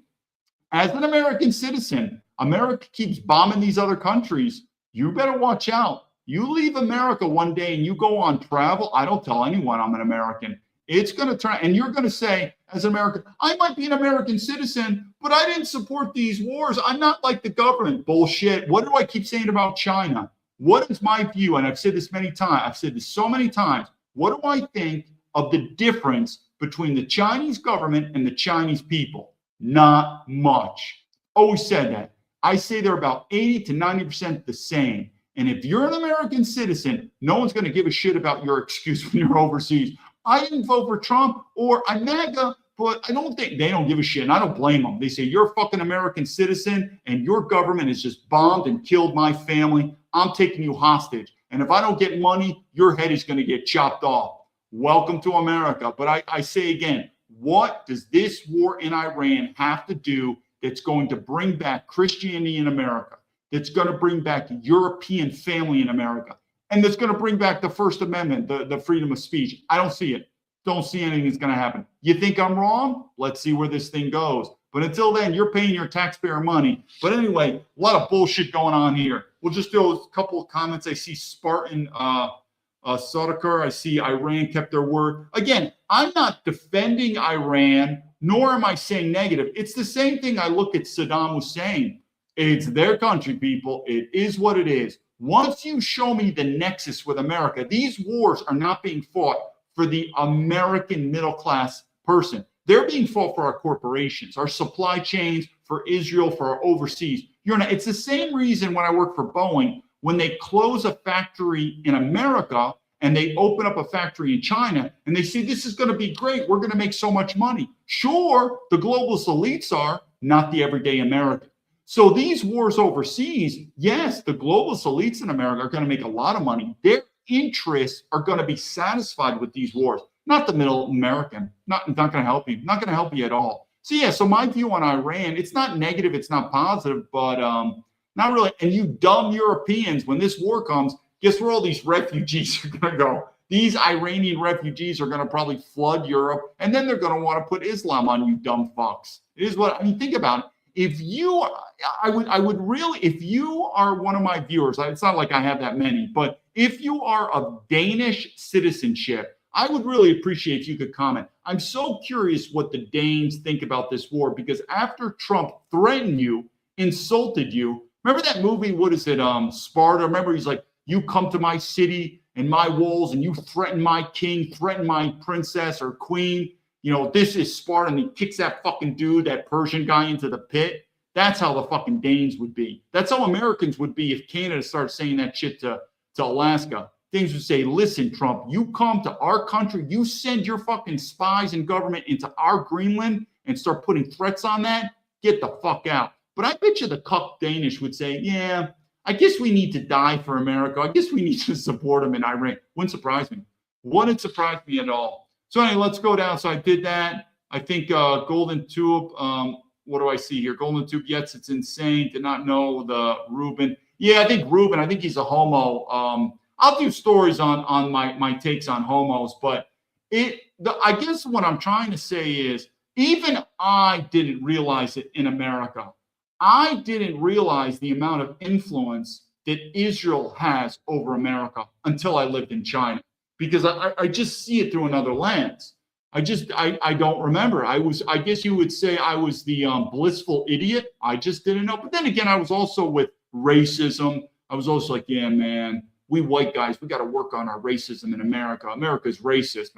as an American citizen, America keeps bombing these other countries. You better watch out. You leave America one day and you go on travel. I don't tell anyone I'm an American. It's going to turn, and you're going to say, as an American, I might be an American citizen, but I didn't support these wars. I'm not like the government. Bullshit. What do I keep saying about China? What is my view? And I've said this many times. I've said this so many times. What do I think of the difference between the Chinese government and the Chinese people? Not much. Always said that. I say they're about 80 to 90% the same. And if you're an American citizen, no one's going to give a shit about your excuse when you're overseas. I didn't vote for Trump or I'm MAGA, but I don't think they don't give a shit. And I don't blame them. They say, you're a fucking American citizen and your government has just bombed and killed my family. I'm taking you hostage. And if I don't get money, your head is going to get chopped off. Welcome to America. But I say again, what does this war in Iran have to do that's going to bring back Christianity in America, that's going to bring back European family in America, and that's going to bring back the First Amendment, the freedom of speech? I don't see it. Don't see anything that's going to happen. You think I'm wrong? Let's see where this thing goes. But until then, you're paying your taxpayer money. But anyway, a lot of bullshit going on here. We'll just do a couple of comments. I see Spartan Sodakar. I see Iran kept their word. Again, I'm not defending Iran, nor am I saying negative. It's the same thing I look at Saddam Hussein. It's their country, people. It is what it is. Once you show me the nexus with America, these wars are not being fought for the American middle class person. They're being fought for our corporations, our supply chains, for Israel, for our overseas. It's the same reason when I work for Boeing, when they close a factory in America and they open up a factory in China and they say, this is going to be great. We're going to make so much money. Sure, the globalist elites are, not the everyday American. So these wars overseas, yes, the globalist elites in America are going to make a lot of money. Their interests are going to be satisfied with these wars, not the middle American. Not going to help you. Not going to help you at all. So yeah, so my view on Iran, it's not negative, it's not positive, but not really. And you dumb Europeans, when this war comes, guess where all these refugees are going to go? These Iranian refugees are going to probably flood Europe, and then they're going to want to put Islam on you dumb fucks. It is what I mean. Think about it. If you, I would really, if you are one of my viewers, it's not like I have that many, but if you are of Danish citizenship, I would really appreciate if you could comment. I'm so curious what the Danes think about this war, because after Trump threatened you, insulted you, remember that movie, what is it, Sparta? Remember, he's like, you come to my city and my walls and you threaten my king, threaten my princess or queen. this is Sparta, and he kicks that fucking dude, that Persian guy, into the pit. That's how the fucking Danes would be. That's how Americans would be if Canada started saying that shit to Alaska. Danes would say, listen, Trump, you come to our country, you send your fucking spies and government into our Greenland and start putting threats on that, get the fuck out. But I bet you the cuck Danish would say, yeah, I guess we need to die for America. I guess we need to support them in Iran. Wouldn't surprise me. Wouldn't surprise me at all. So anyway, let's go down. So I did that. I think Golden Tulip, what do I see here? Golden Tulip, yes, it's insane. Did not know the Ruben. Yeah, I think Ruben, I think he's a homo. I'll do stories on my takes on homos, but I guess what I'm trying to say is even I didn't realize it in America. I didn't realize the amount of influence that Israel has over America until I lived in China, because I just see it through another lens. I don't remember. I guess you would say I was the blissful idiot. I just didn't know. But then again, I was also with racism. I was also like, yeah, man, we white guys, we got to work on our racism in America. America's racist.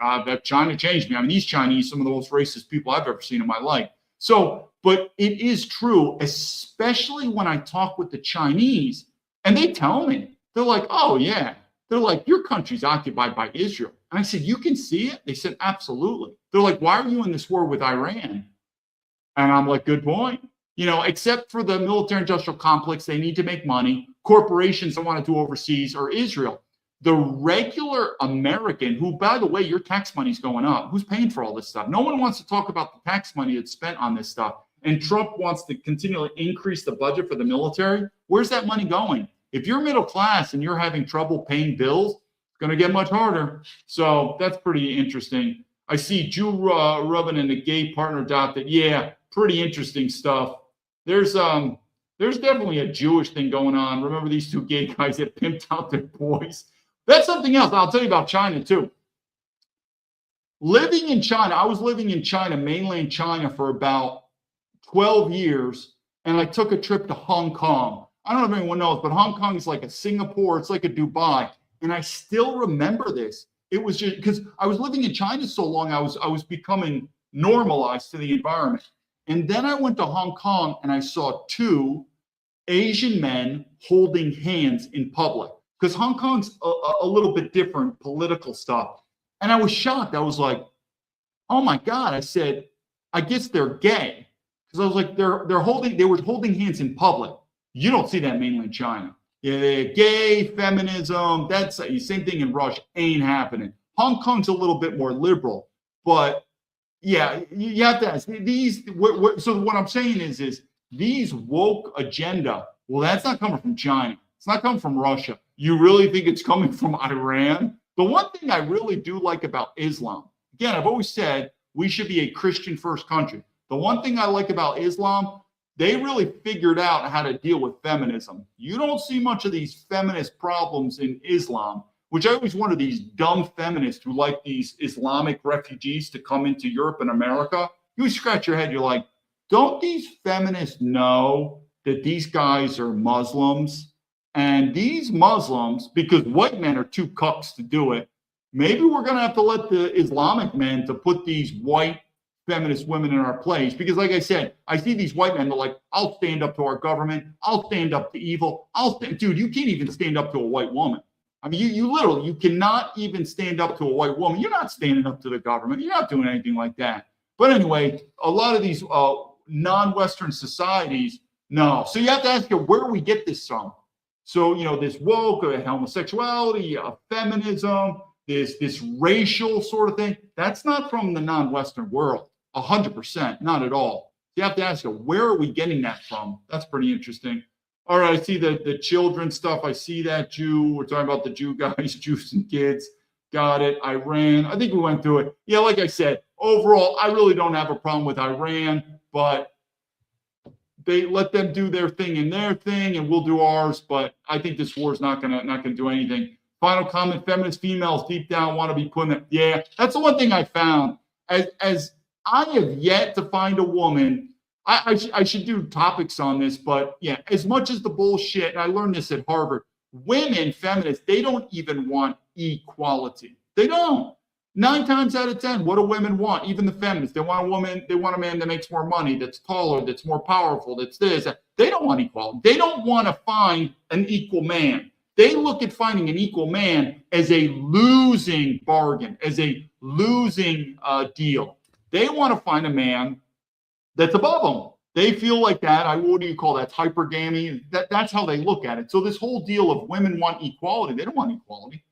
China changed me. I mean, these Chinese, some of the most racist people I've ever seen in my life. So, but it is true, especially when I talk with the Chinese, and they tell me, they're like, oh, yeah. They're like, your country's occupied by Israel. And I said, you can see it? They said, absolutely. They're like, why are you in this war with Iran? And I'm like, good point. Except for the military-industrial complex, they need to make money. Corporations that want to do overseas are Israel. The regular American, who, by the way, your tax money's going up, who's paying for all this stuff? No one wants to talk about the tax money that's spent on this stuff. And Trump wants to continually increase the budget for the military. Where's that money going? If you're middle class and you're having trouble paying bills, it's going to get much harder. So that's pretty interesting. I see Jew Rubin and a gay partner adopted. Yeah, pretty interesting stuff. There's definitely a Jewish thing going on. Remember these two gay guys that pimped out their boys? That's something else. I'll tell you about China too. Living in China, I was living in China, mainland China, for about 12 years, and I took a trip to Hong Kong. I don't know if anyone knows, but Hong Kong is like a Singapore. It's like a Dubai. And I still remember this. It was just because I was living in China so long, I was becoming normalized to the environment. And then I went to Hong Kong and I saw two Asian men holding hands in public, because Hong Kong's a little bit different political stuff. And I was shocked. I was like, oh my God. I said, I guess they're gay. Because I was like, they were holding hands in public. You don't see that in mainland China. Yeah, gay, feminism, that's the same thing in Russia, ain't happening. Hong Kong's a little bit more liberal, but yeah, you have to ask these. So what I'm saying is these woke agenda, well, that's not coming from China. It's not coming from Russia. You really think it's coming from Iran? The one thing I really do like about Islam, again, I've always said we should be a Christian first country. The one thing I like about Islam, they really figured out how to deal with feminism. You don't see much of these feminist problems in Islam, which I always wonder, these dumb feminists who like these Islamic refugees to come into Europe and America. You scratch your head, you're like, don't these feminists know that these guys are Muslims? And these Muslims, because white men are too cucks to do it, maybe we're going to have to let the Islamic men to put these white feminist women in our place. Because like I said, I see these white men, they're like, I'll stand up to our government. I'll stand up to evil. Dude, you can't even stand up to a white woman. I mean, you literally, you cannot even stand up to a white woman. You're not standing up to the government. You're not doing anything like that. But anyway, a lot of these non-Western societies, no. So you have to ask you, where do we get this from? So, this woke, homosexuality, feminism, this racial sort of thing, that's not from the non-Western world. 100%, not at all. You have to ask, where are we getting that from? That's pretty interesting. All right, I see the children stuff. I see that Jew. We're talking about the Jew guys, Jews and kids. Got it. Iran. I think we went through it. Yeah, like I said, overall, I really don't have a problem with Iran, but they let them do their thing and their thing, and we'll do ours. But I think this war is not gonna do anything. Final comment: feminist females deep down want to be put in it. Yeah, that's the one thing I found. As I have yet to find a woman. I should do topics on this, but yeah, as much as the bullshit, and I learned this at Harvard, women, feminists, they don't even want equality. They don't. 9 times out of 10, what do women want? Even the feminists, they want a man that makes more money, that's taller, that's more powerful, that's this. They don't want equality. They don't want to find an equal man. They look at finding an equal man as a losing bargain, as a losing deal. They want to find a man that's above them. They feel like that. What do you call that? Hypergamy. That's how they look at it. So this whole deal of women want equality, they don't want equality.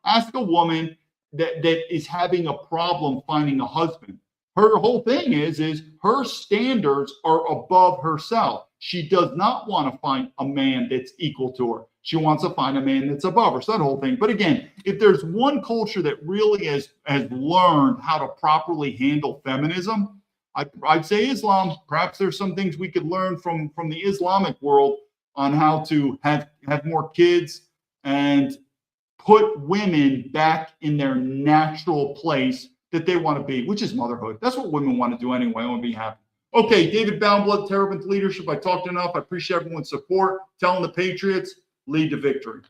Ask a woman that is having a problem finding a husband. Her whole thing is her standards are above herself. She does not want to find a man that's equal to her. She wants to find a man that's above her. So that whole thing. But again, if there's one culture that really has learned how to properly handle feminism, I'd say Islam. Perhaps there's some things we could learn from the Islamic world on how to have more kids and put women back in their natural place that they want to be, which is motherhood. That's what women want to do anyway. I want to be happy. Okay, David Baumblatt, Terrapin Leadership. I talked enough. I appreciate everyone's support. Telling the Patriots, lead to victory.